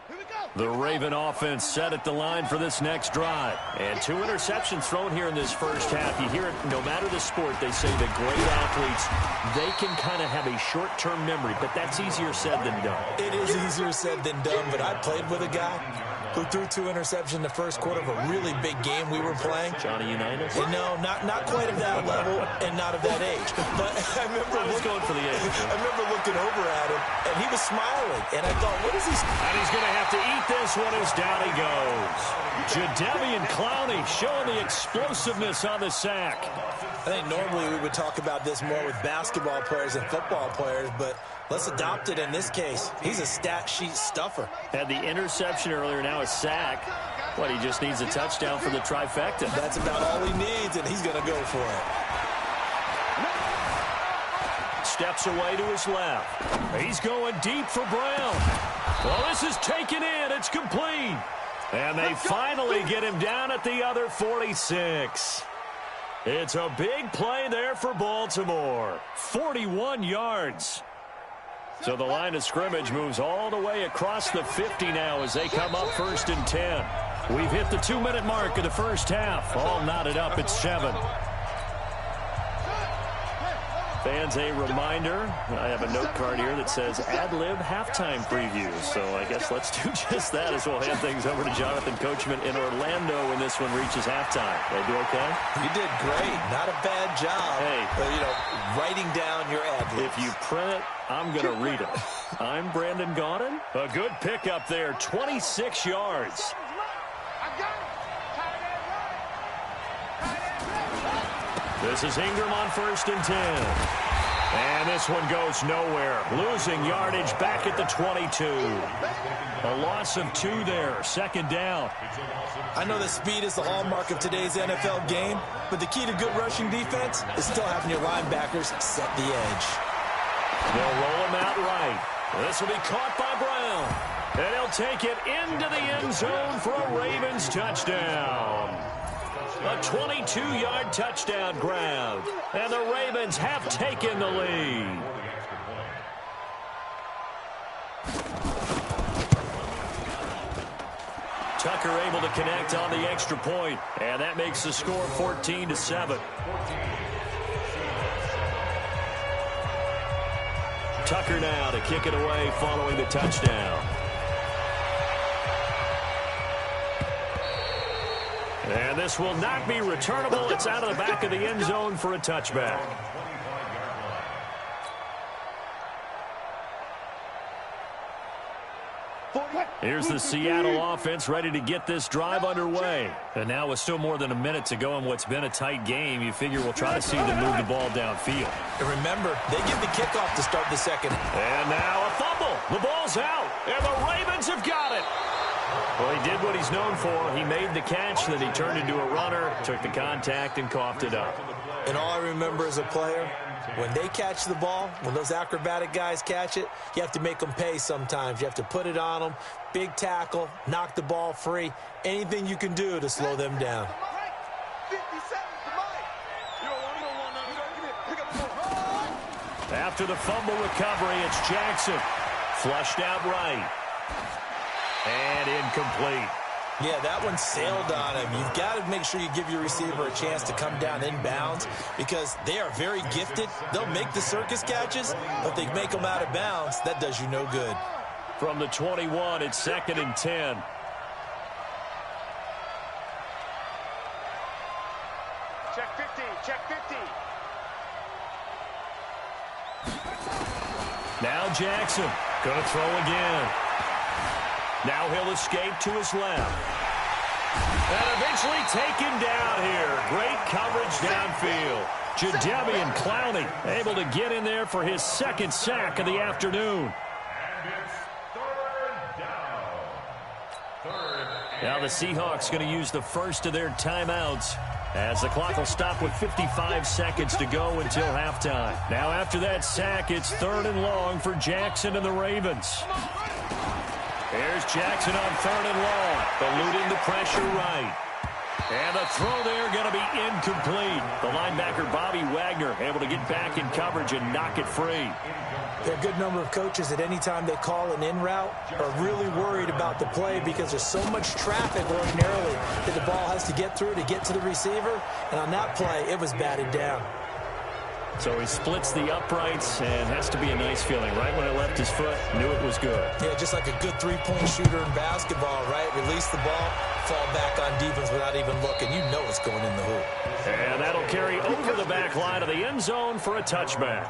Here we go. The Raven offense set at the line for this next drive. And 2 interceptions thrown here in this first half. You hear it, no matter the sport, they say that great athletes, they can kind of have a short-term memory, but that's easier said than done. It is easier said than done, but I played with a guy who threw 2 interceptions in the first quarter of a really big game we were playing. Johnny Unitas? No, not quite of that level and not of that age. But I was going for the age. I remember looking over at him, and he was smiling. And I thought, what is he? And he's going to have to eat this one as down he goes. Jadeveon Clowney showing the explosiveness on the sack. I think normally we would talk about this more with basketball players and football players, but let's adopt it in this case. He's a stat sheet stuffer. Had the interception earlier, now a sack. What, he just needs a touchdown for the trifecta. That's about all he needs, and he's going to go for it. Steps away to his left. He's going deep for Brown. Well, this is taken in. It's complete. And they finally get him down at the other 46. It's a big play there for Baltimore. 41 yards. So the line of scrimmage moves all the way across the 50 now as they come up 1st and 10. We've hit the 2-minute mark of the first half. All knotted up at 7. Fans, a reminder, I have a note card here that says ad-lib halftime previews. So I guess let's do just that as we'll hand things over to Jonathan Coachman in Orlando when this one reaches halftime. Did I do okay? You did great. Not a bad job. Hey. Writing down your ad-libs. If you print it, I'm going to read it. I'm Brandon Gaudin. A good pickup there, 26 yards. This is Ingram on 1st and 10. And this one goes nowhere. Losing yardage back at the 22. A loss of 2 there. 2nd down. I know that speed is the hallmark of today's NFL game, but the key to good rushing defense is still having your linebackers set the edge. They'll roll him out right. This will be caught by Brown. And he'll take it into the end zone for a Ravens touchdown. A 22-yard touchdown grab. And the Ravens have taken the lead. Tucker able to connect on the extra point. And that makes the score 14-7. Tucker now to kick it away following the touchdown. And this will not be returnable. It's out of the back of the end zone for a touchback. Here's the Seattle offense ready to get this drive underway. And now with still more than a minute to go in what's been a tight game, you figure we'll try to see them move the ball downfield. And remember, they get the kickoff to start the second. And now a fumble. The ball's out. And the Ravens have got it. Well, he did what he's known for. He made the catch, then he turned into a runner, took the contact, and coughed it up. And all I remember as a player, when they catch the ball, when those acrobatic guys catch it, you have to make them pay sometimes. You have to put it on them, big tackle, knock the ball free, anything you can do to slow them down. After the fumble recovery, it's Jackson. Flushed out right. And incomplete. Yeah, that one sailed on him. You've got to make sure you give your receiver a chance to come down inbounds because they are very gifted. They'll make the circus catches, but they make them out of bounds. That does you no good. From the 21, it's 2nd and 10. Check 50, check 50. Now Jackson, going to throw again. Now he'll escape to his left. And eventually taken down here. Great coverage downfield. Jadeveon Clowney able to get in there for his 2nd sack of the afternoon. And it's 3rd down. Now the Seahawks going to use the first of their timeouts as the clock will stop with 55 seconds to go until halftime. Now after that sack, it's 3rd and long for Jackson and the Ravens. Here's Jackson on 3rd and long, eluding the pressure right. And the throw there going to be incomplete. The linebacker Bobby Wagner able to get back in coverage and knock it free. There are a good number of coaches that any time they call an in route are really worried about the play because there's so much traffic ordinarily that the ball has to get through to get to the receiver. And on that play, it was batted down. So he splits the uprights and has to be a nice feeling. Right when it left his foot, knew it was good. Yeah, just like a good three-point shooter in basketball, right? Release the ball, fall back on defense without even looking. You know it's going in the hoop. And that'll carry over the back line of the end zone for a touchback.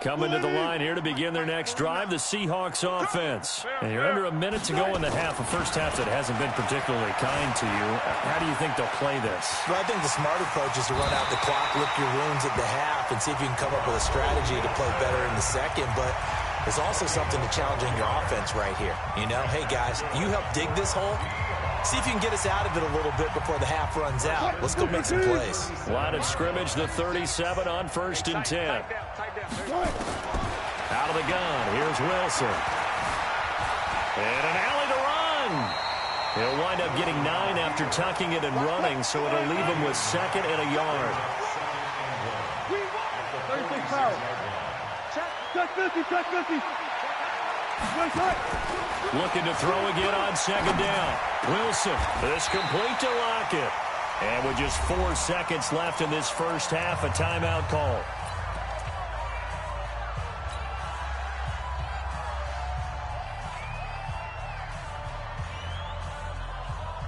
Coming to the line here to begin their next drive, the Seahawks offense. And you're under a minute to go in the half, a first half that hasn't been particularly kind to you. How do you think they'll play this? Well, I think the smart approach is to run out the clock, lick your wounds at the half, and see if you can come up with a strategy to play better in the second. But there's also something to challenging your offense right here. You know, hey, guys, you help dig this hole. See if you can get us out of it a little bit before the half runs out. Let's go make some plays. Line of scrimmage, the 37 on 1st and 10. Out of the gun, here's Wilson. And an alley to run. He'll wind up getting 9 after tucking it and running, so it'll leave him with 2nd and a yard. 36 power. Check 50, check 50. Looking to throw again on 2nd down. Wilson, this complete to Lockett. And with just 4 seconds left in this first half, a timeout call.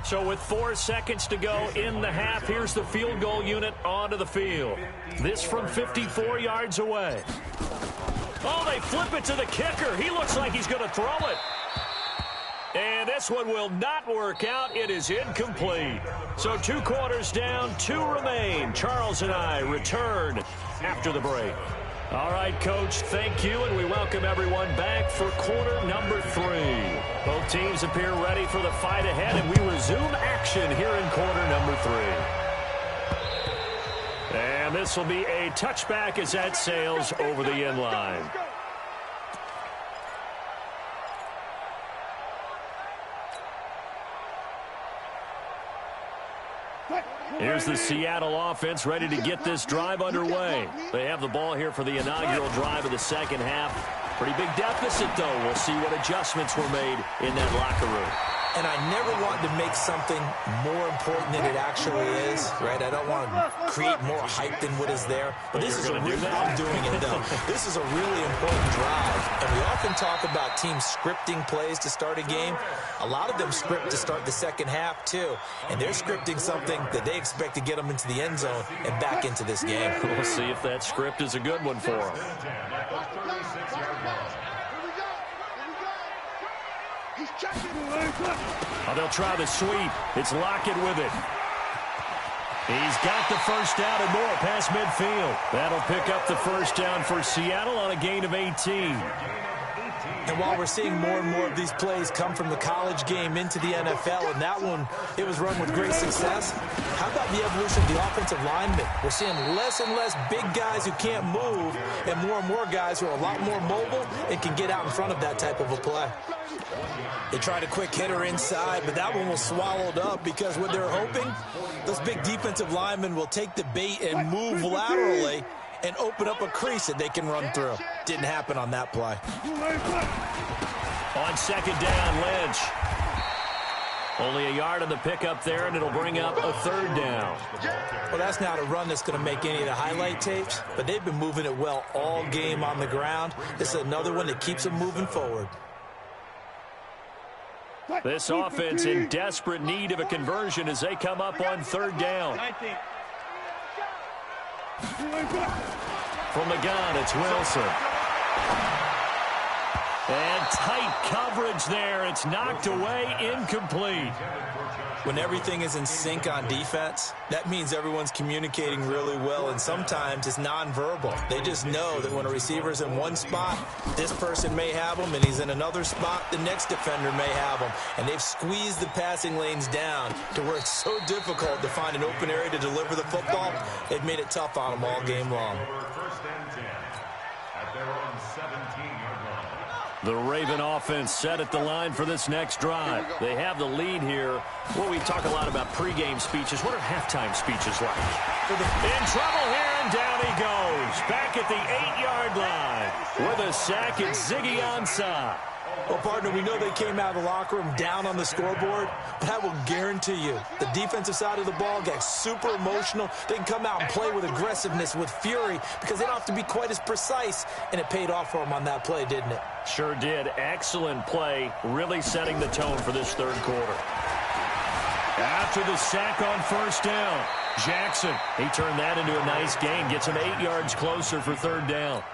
So with 4 seconds to go in the half, here's the field goal unit onto the field. This from 54 yards away. Oh, they flip it to the kicker. He looks like he's going to throw it. And this one will not work out. It is incomplete. So 2 quarters down, 2 remain. Charles and I return after the break. All right, Coach, thank you, and we welcome everyone back for quarter number 3. Both teams appear ready for the fight ahead, and we resume action here in quarter number 3. And this will be a touchback as that sails over the end line. Here's the Seattle offense ready to get this drive underway. They have the ball here for the inaugural drive of the second half. Pretty big deficit, though. We'll see what adjustments were made in that locker room. And I never want to make something more important than it actually is, right? I don't want to create more hype than what is there. But this is a really, I'm doing it though. This is a really important drive. And we often talk about teams scripting plays to start a game. A lot of them script to start the second half too. And they're scripting something that they expect to get them into the end zone and back into this game. We'll see if that script is a good one for them. Oh, they'll try the sweep. It's Lockett with it. He's got the first down and more past midfield. That'll pick up the first down for Seattle on a gain of 18. And while we're seeing more and more of these plays come from the college game into the NFL, and that one, it was run with great success, how about the evolution of the offensive linemen? We're seeing less and less big guys who can't move and more guys who are a lot more mobile and can get out in front of that type of a play. They tried a quick hitter inside, but that one was swallowed up because what they're hoping, those big defensive linemen will take the bait and move laterally and open up a crease that they can run through. Didn't happen on that play. On 2nd down, Lynch. Only a yard on the pickup there, and it'll bring up a 3rd down. Well, that's not a run that's going to make any of the highlight tapes, but they've been moving it well all game on the ground. This is another one that keeps them moving forward. This offense in desperate need of a conversion as they come up on 3rd down. From the gun, it's Wilson. And tight coverage there. It's knocked away, incomplete. When everything is in sync on defense, that means everyone's communicating really well, and sometimes it's nonverbal. They just know that when a receiver's in one spot, this person may have him, and he's in another spot, the next defender may have him. And they've squeezed the passing lanes down to where it's so difficult to find an open area to deliver the football. They've made it tough on them all game long. First and 10 at their own 17-yard line. The Raven offense set at the line for this next drive. They have the lead here. Well, we talk a lot about pregame speeches. What are halftime speeches like? In trouble here, and down he goes. Back at the 8-yard line with a sack. It's Ziggy Ansah. Well, partner, we know they came out of the locker room down on the scoreboard, but I will guarantee you the defensive side of the ball got super emotional. They can come out and play with aggressiveness, with fury, because they don't have to be quite as precise, and it paid off for them on that play, didn't it? Sure did. Excellent play, really setting the tone for this third quarter. After the sack on first down, Jackson, he turned that into a nice gain, gets him 8 yards closer for third down.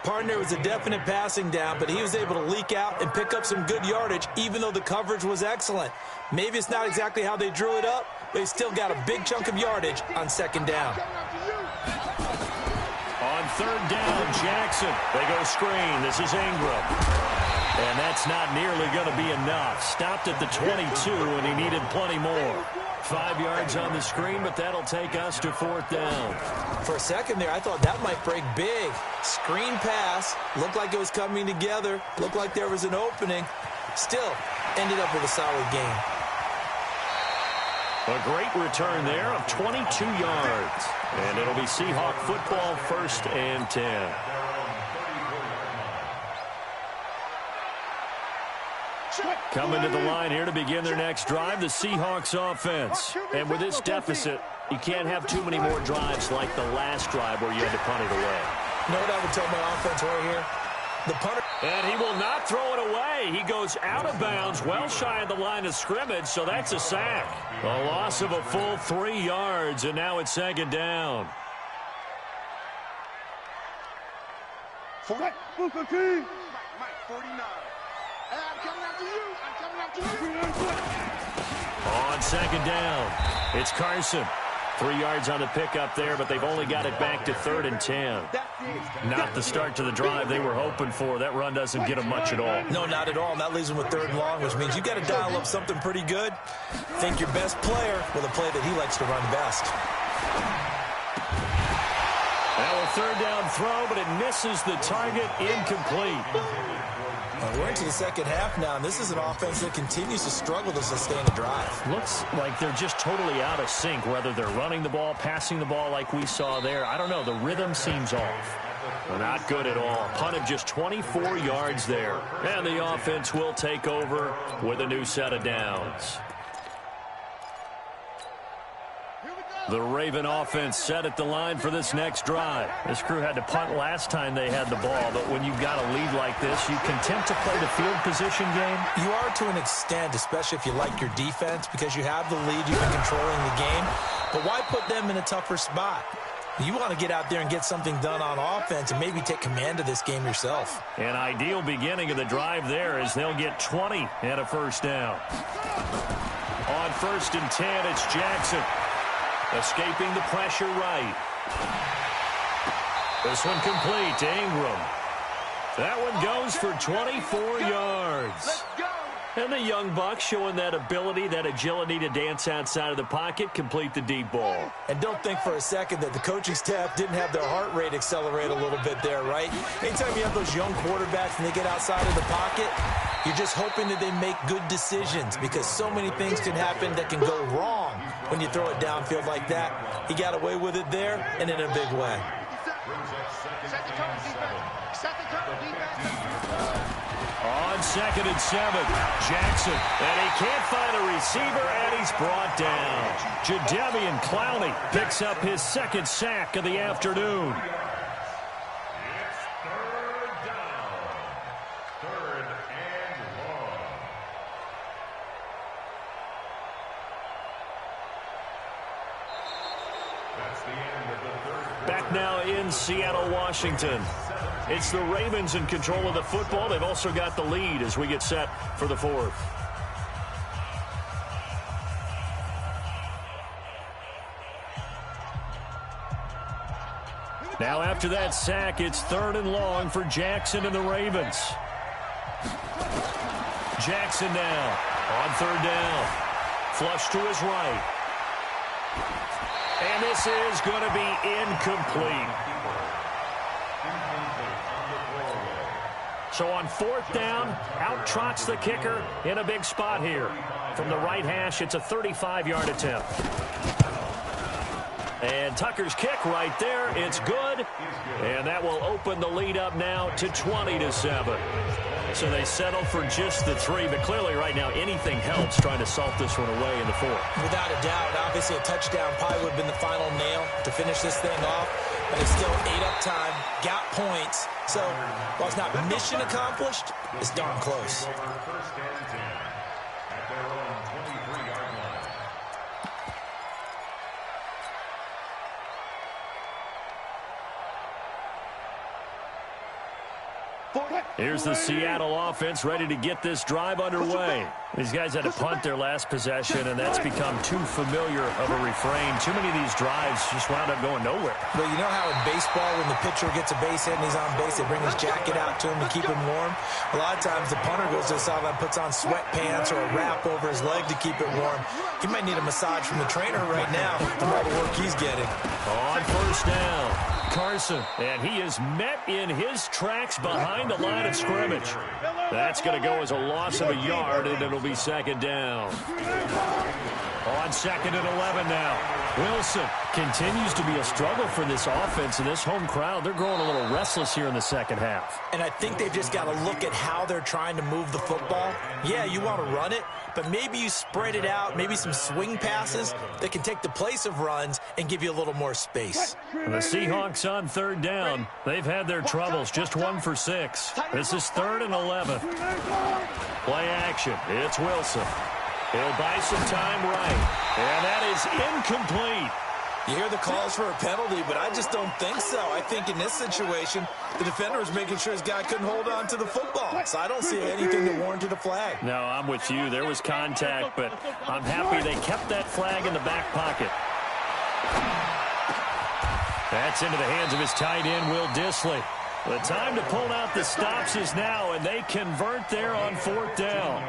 Partner, was a definite passing down, but he was able to leak out and pick up some good yardage, even though the coverage was excellent. Maybe it's not exactly how they drew it up, but he still got a big chunk of yardage on second down. On third down, Jackson. They go screen. This is Ingram. And that's not nearly going to be enough. Stopped at the 22, and he needed plenty more. 5 yards on the screen, but that'll take us to fourth down. For a second there, I thought that might break big. Screen pass. Looked like it was coming together. Looked like there was an opening. Still, ended up with a solid gain. A great return there of 22 yards. And it'll be Seahawk football, 1st and 10. Coming to the line here to begin their next drive, the Seahawks offense. And with this deficit, you can't have too many more drives like the last drive where you had to punt it away. You know what I would tell my offense right here? The punter. And he will not throw it away. He goes out of bounds, well shy of the line of scrimmage, so that's a sack. A loss of a full 3 yards, and now it's second down. Mike 49. I'm coming after you. I'm coming after you. On second down, it's Carson. 3 yards on the pickup there, but they've only got it back to 3rd and 10. Not the start to the drive they were hoping for. That run doesn't get them much at all. No, not at all. And that leaves them with 3rd and long, which means you got to dial up something pretty good. Think your best player with a play that he likes to run best. Now a 3rd down throw, but it misses the target. Incomplete. We're into the second half now, and this is an offense that continues to struggle to sustain a drive. Looks like they're just totally out of sync, whether they're running the ball, passing the ball like we saw there. I don't know. The rhythm seems off. Well, not good at all. Punt of just 24 yards there. And the offense will take over with a new set of downs. The Raven offense set at the line for this next drive. This crew had to punt last time they had the ball, but when you've got a lead like this, you content to play the field position game? You are to an extent, especially if you like your defense, because you have the lead, you've been controlling the game. But why put them in a tougher spot? You want to get out there and get something done on offense and maybe take command of this game yourself. An ideal beginning of the drive there as they'll get 20 and a first down. On 1st and 10, it's Jackson. Escaping the pressure right. This one complete to Ingram. That one goes for 24 yards. And the young buck showing that ability, that agility to dance outside of the pocket, complete the deep ball. And don't think for a second that the coaching staff didn't have their heart rate accelerate a little bit there, right? Anytime you have those young quarterbacks and they get outside of the pocket, you're just hoping that they make good decisions because so many things can happen that can go wrong when you throw it downfield like that. He got away with it there and in a big way. Set the tone, defense. Set the tone, defense. On 2nd and 7, Jackson. And he can't find a receiver, and he's brought down. Jadeveon Clowney picks up his 2nd sack of the afternoon. It's 3rd down. 3rd and long. That's the end of the 3rd. Back now in Seattle, Washington. It's the Ravens in control of the football. They've also got the lead as we get set for the 4th. Now after that sack, it's 3rd and long for Jackson and the Ravens. Jackson now on 3rd down. Flush to his right. And this is going to be incomplete. So on 4th down, out trots the kicker in a big spot here. From the right hash, it's a 35-yard attempt. And Tucker's kick right there, it's good. And that will open the lead up now to 20-7. So they settle for just the 3, but clearly right now anything helps trying to salt this one away in the 4th. Without a doubt, obviously a touchdown probably would have been the final nail to finish this thing off, but it's still ate up time, got points. So while it's not mission accomplished, it's darn close. First and 10 at their own 23-yard line. Here's the Seattle offense ready to get this drive underway. These guys had to punt their last possession, and that's become too familiar of a refrain. Too many of these drives just wound up going nowhere. Well, you know how in baseball, when the pitcher gets a base hit and he's on base, they bring his jacket out to him to keep him warm? A lot of times the punter goes to the sideline, puts on sweatpants or a wrap over his leg to keep it warm. He might need a massage from the trainer right now from all the work he's getting. On 1st down, Carson, and he is met in his tracks behind the line of scrimmage. That's going to go as a loss of a yard, and it'll be 2nd down. On 2nd and 11 now. Wilson continues to be a struggle for this offense, and this home crowd, they're growing a little restless here in the second half. And I think they've just got to look at how they're trying to move the football. Yeah, you want to run it, but maybe you spread it out, maybe some swing passes that can take the place of runs and give you a little more space. And the Seahawks on 3rd down. They've had their troubles, just 1 for 6. This is 3rd and 11. Play action. It's Wilson. He'll buy some time right. And that is incomplete. You hear the calls for a penalty, but I just don't think so. I think in this situation, the defender was making sure his guy couldn't hold on to the football. So I don't see anything that warranted a flag. No, I'm with you. There was contact, but I'm happy they kept that flag in the back pocket. That's into the hands of his tight end, Will Dissly. The time to pull out the stops is now, and they convert there on 4th down.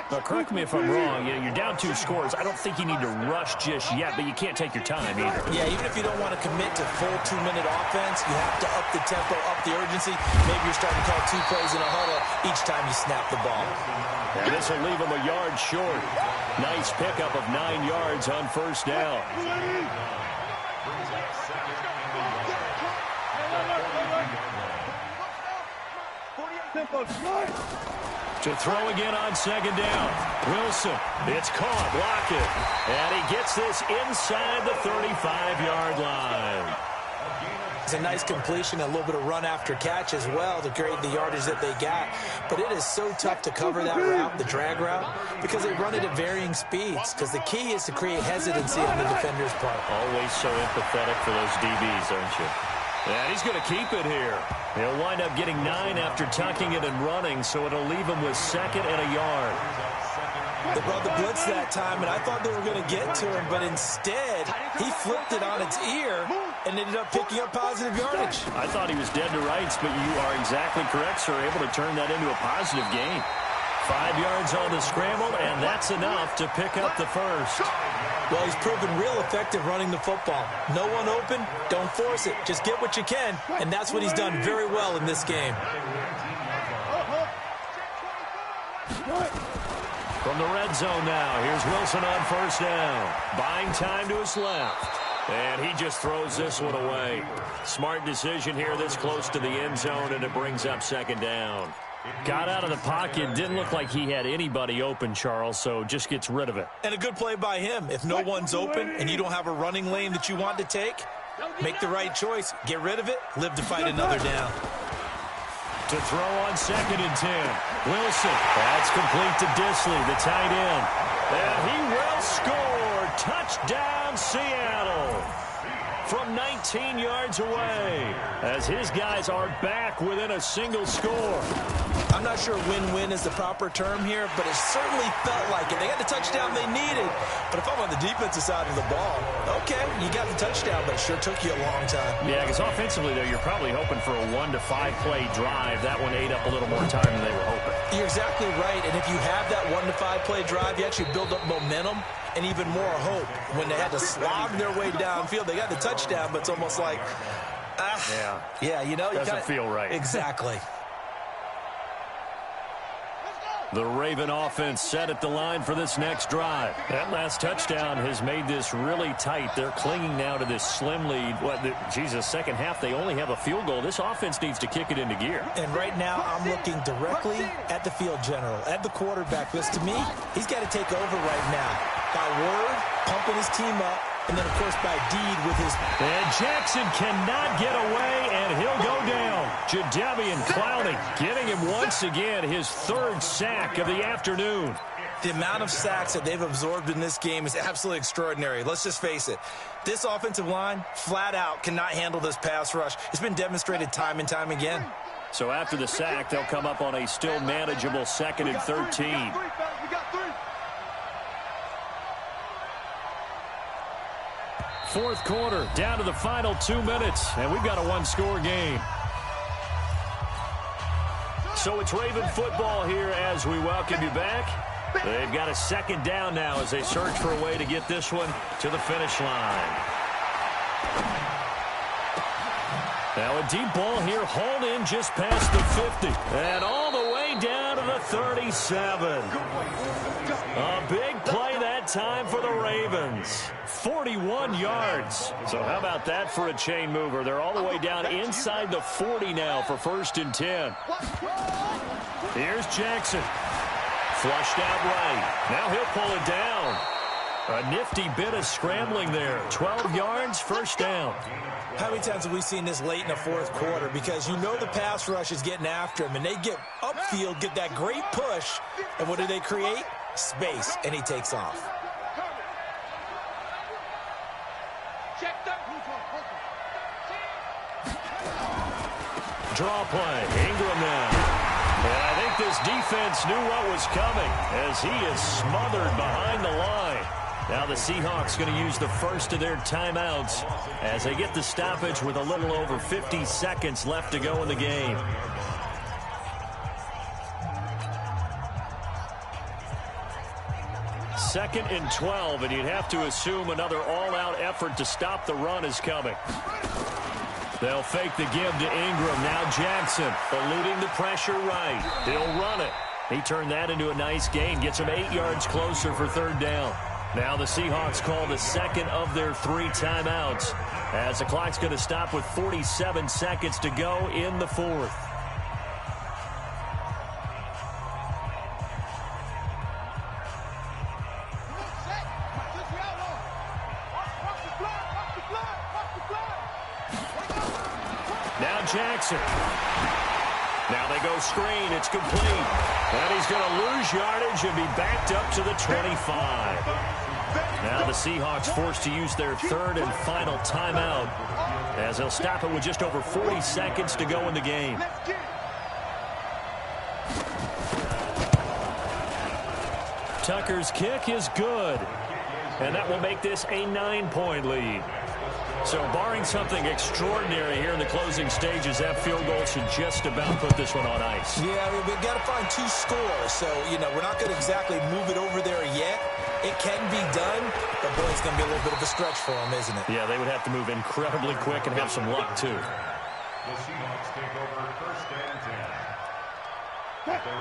Now, correct me if I'm wrong. You're down 2 scores. I don't think you need to rush just yet, but you can't take your time either. Yeah, even if you don't want to commit to full 2-minute offense, you have to up the tempo, up the urgency. Maybe you're starting to call 2 plays in a huddle each time you snap the ball. And this will leave him a yard short. Nice pickup of 9 yards on 1st down. To throw again on 2nd down. Wilson, it's caught, block it. And he gets this inside the 35-yard line. It's a nice completion, a little bit of run after catch as well to create the yardage that they got. But it is so tough to cover that route, the drag route, because they run it at varying speeds. Because the key is to create hesitancy on the defender's part. Always so empathetic for those DBs, aren't you? And he's going to keep it here. He'll wind up getting 9 after tucking it and running, so it'll leave him with 2nd and a yard. They brought the blitz that time, and I thought they were going to get to him, but instead, he flipped it on its ear and ended up picking up positive yardage. I thought he was dead to rights, but you are exactly correct, sir. Able to turn that into a positive gain. 5 yards on the scramble, and that's enough to pick up the first. Well, he's proven real effective running the football. No one open, don't force it. Just get what you can, and that's what he's done very well in this game. From the red zone now, here's Wilson on 1st down. Buying time to his left. And he just throws this one away. Smart decision here this close to the end zone, and it brings up 2nd down. Got out of the pocket. Didn't look like he had anybody open, Charles, so just gets rid of it. And a good play by him. If no one's open and you don't have a running lane that you want to take, make the right choice. Get rid of it. Live to fight another down. To throw on 2nd and 10. Wilson. That's complete to Dissly, the tight end. And he will score. Touchdown, Seattle. From 19 yards away, as his guys are back within a single score. I'm not sure win-win is the proper term here, but it certainly felt like it. They got the touchdown they needed, but if I'm on the defensive side of the ball, okay, you got the touchdown, but it sure took you a long time. Yeah, because offensively, though, you're probably hoping for a 1 to 5 play drive. That one ate up a little more time than they were hoping. You're exactly right, and if you have that 1 to 5 play drive, you actually build up momentum and even more hope. When they had to slog their way downfield, they got the touchdown, but it's almost like, yeah, you know, doesn't feel right. Exactly. The Raven offense set at the line for this next drive. That last touchdown has made this really tight. They're clinging now to this slim lead. Second half, they only have a field goal. This offense needs to kick it into gear. And right now, I'm looking directly at the field general, at the quarterback. Because to me, he's got to take over right now. By word, pumping his team up, and then, of course, by deed with his... And Jackson cannot get away, and he'll go down. Jadeveon Clowney getting him once again, his third sack of the afternoon. The amount of sacks that they've absorbed in this game is absolutely extraordinary. Let's just face it. This offensive line, flat out, cannot handle this pass rush. It's been demonstrated time and time again. So after the sack, they'll come up on a still manageable 2nd and 13. Fourth quarter, down to the final 2 minutes, and we've got a one-score game. So it's Raven football here as we welcome you back. They've got a second down now as they search for a way to get this one to the finish line. Now a deep ball here, hauled in just past the 50. And all the way down to the 37. A big play that time for the Ravens. 41 yards. So how about that for a chain mover? They're all the way down inside the 40 now for 1st and 10. Here's Jackson. Flushed out right. Now he'll pull it down. A nifty bit of scrambling there. 12 yards, 1st down. How many times have we seen this late in the fourth quarter? Because you know the pass rush is getting after him, and they get upfield, get that great push, and what do they create? Space, and he takes off. Draw play. Ingram now. And I think this defense knew what was coming as he is smothered behind the line. Now the Seahawks going to use the first of their timeouts as they get the stoppage with a little over 50 seconds left to go in the game. Second and 12, and you'd have to assume another all-out effort to stop the run is coming. They'll fake the give to Ingram. Now Jackson eluding the pressure right. He'll run it. He turned that into a nice gain. Gets him 8 yards closer for 3rd down. Now the Seahawks call the second of their 3 timeouts as the clock's going to stop with 47 seconds to go in the 4th. Now Jackson. Now they go screen. It's complete. And he's going to lose yardage and be backed up to the 25. Now the Seahawks forced to use their 3rd and final timeout as they'll stop it with just over 40 seconds to go in the game. Tucker's kick is good. And that will make this a 9-point lead. So barring something extraordinary here in the closing stages, that field goal should just about put this one on ice. Yeah, we've got to find 2 scores. So, we're not going to exactly move it over there yet. It can be done, but boy, it's going to be a little bit of a stretch for them, isn't it? Yeah, they would have to move incredibly quick and have some luck, too. The Seahawks take over 1st and 10.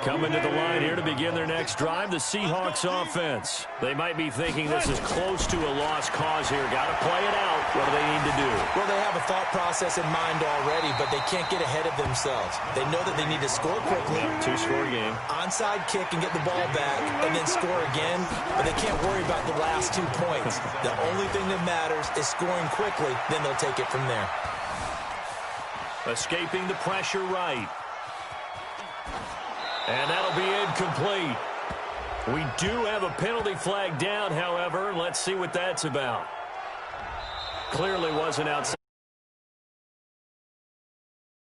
Coming to the line here to begin their next drive, the Seahawks offense. They might be thinking this is close to a lost cause here. Got to play it out. What do they need to do? Well, they have a thought process in mind already, but they can't get ahead of themselves. They know that they need to score quickly. 2-score game. Onside kick and get the ball back and then score again, but they can't worry about the last 2 points. The only thing that matters is scoring quickly, then they'll take it from there. Escaping the pressure right. And that'll be incomplete. We do have a penalty flag down, however. Let's see what that's about. Clearly wasn't outside.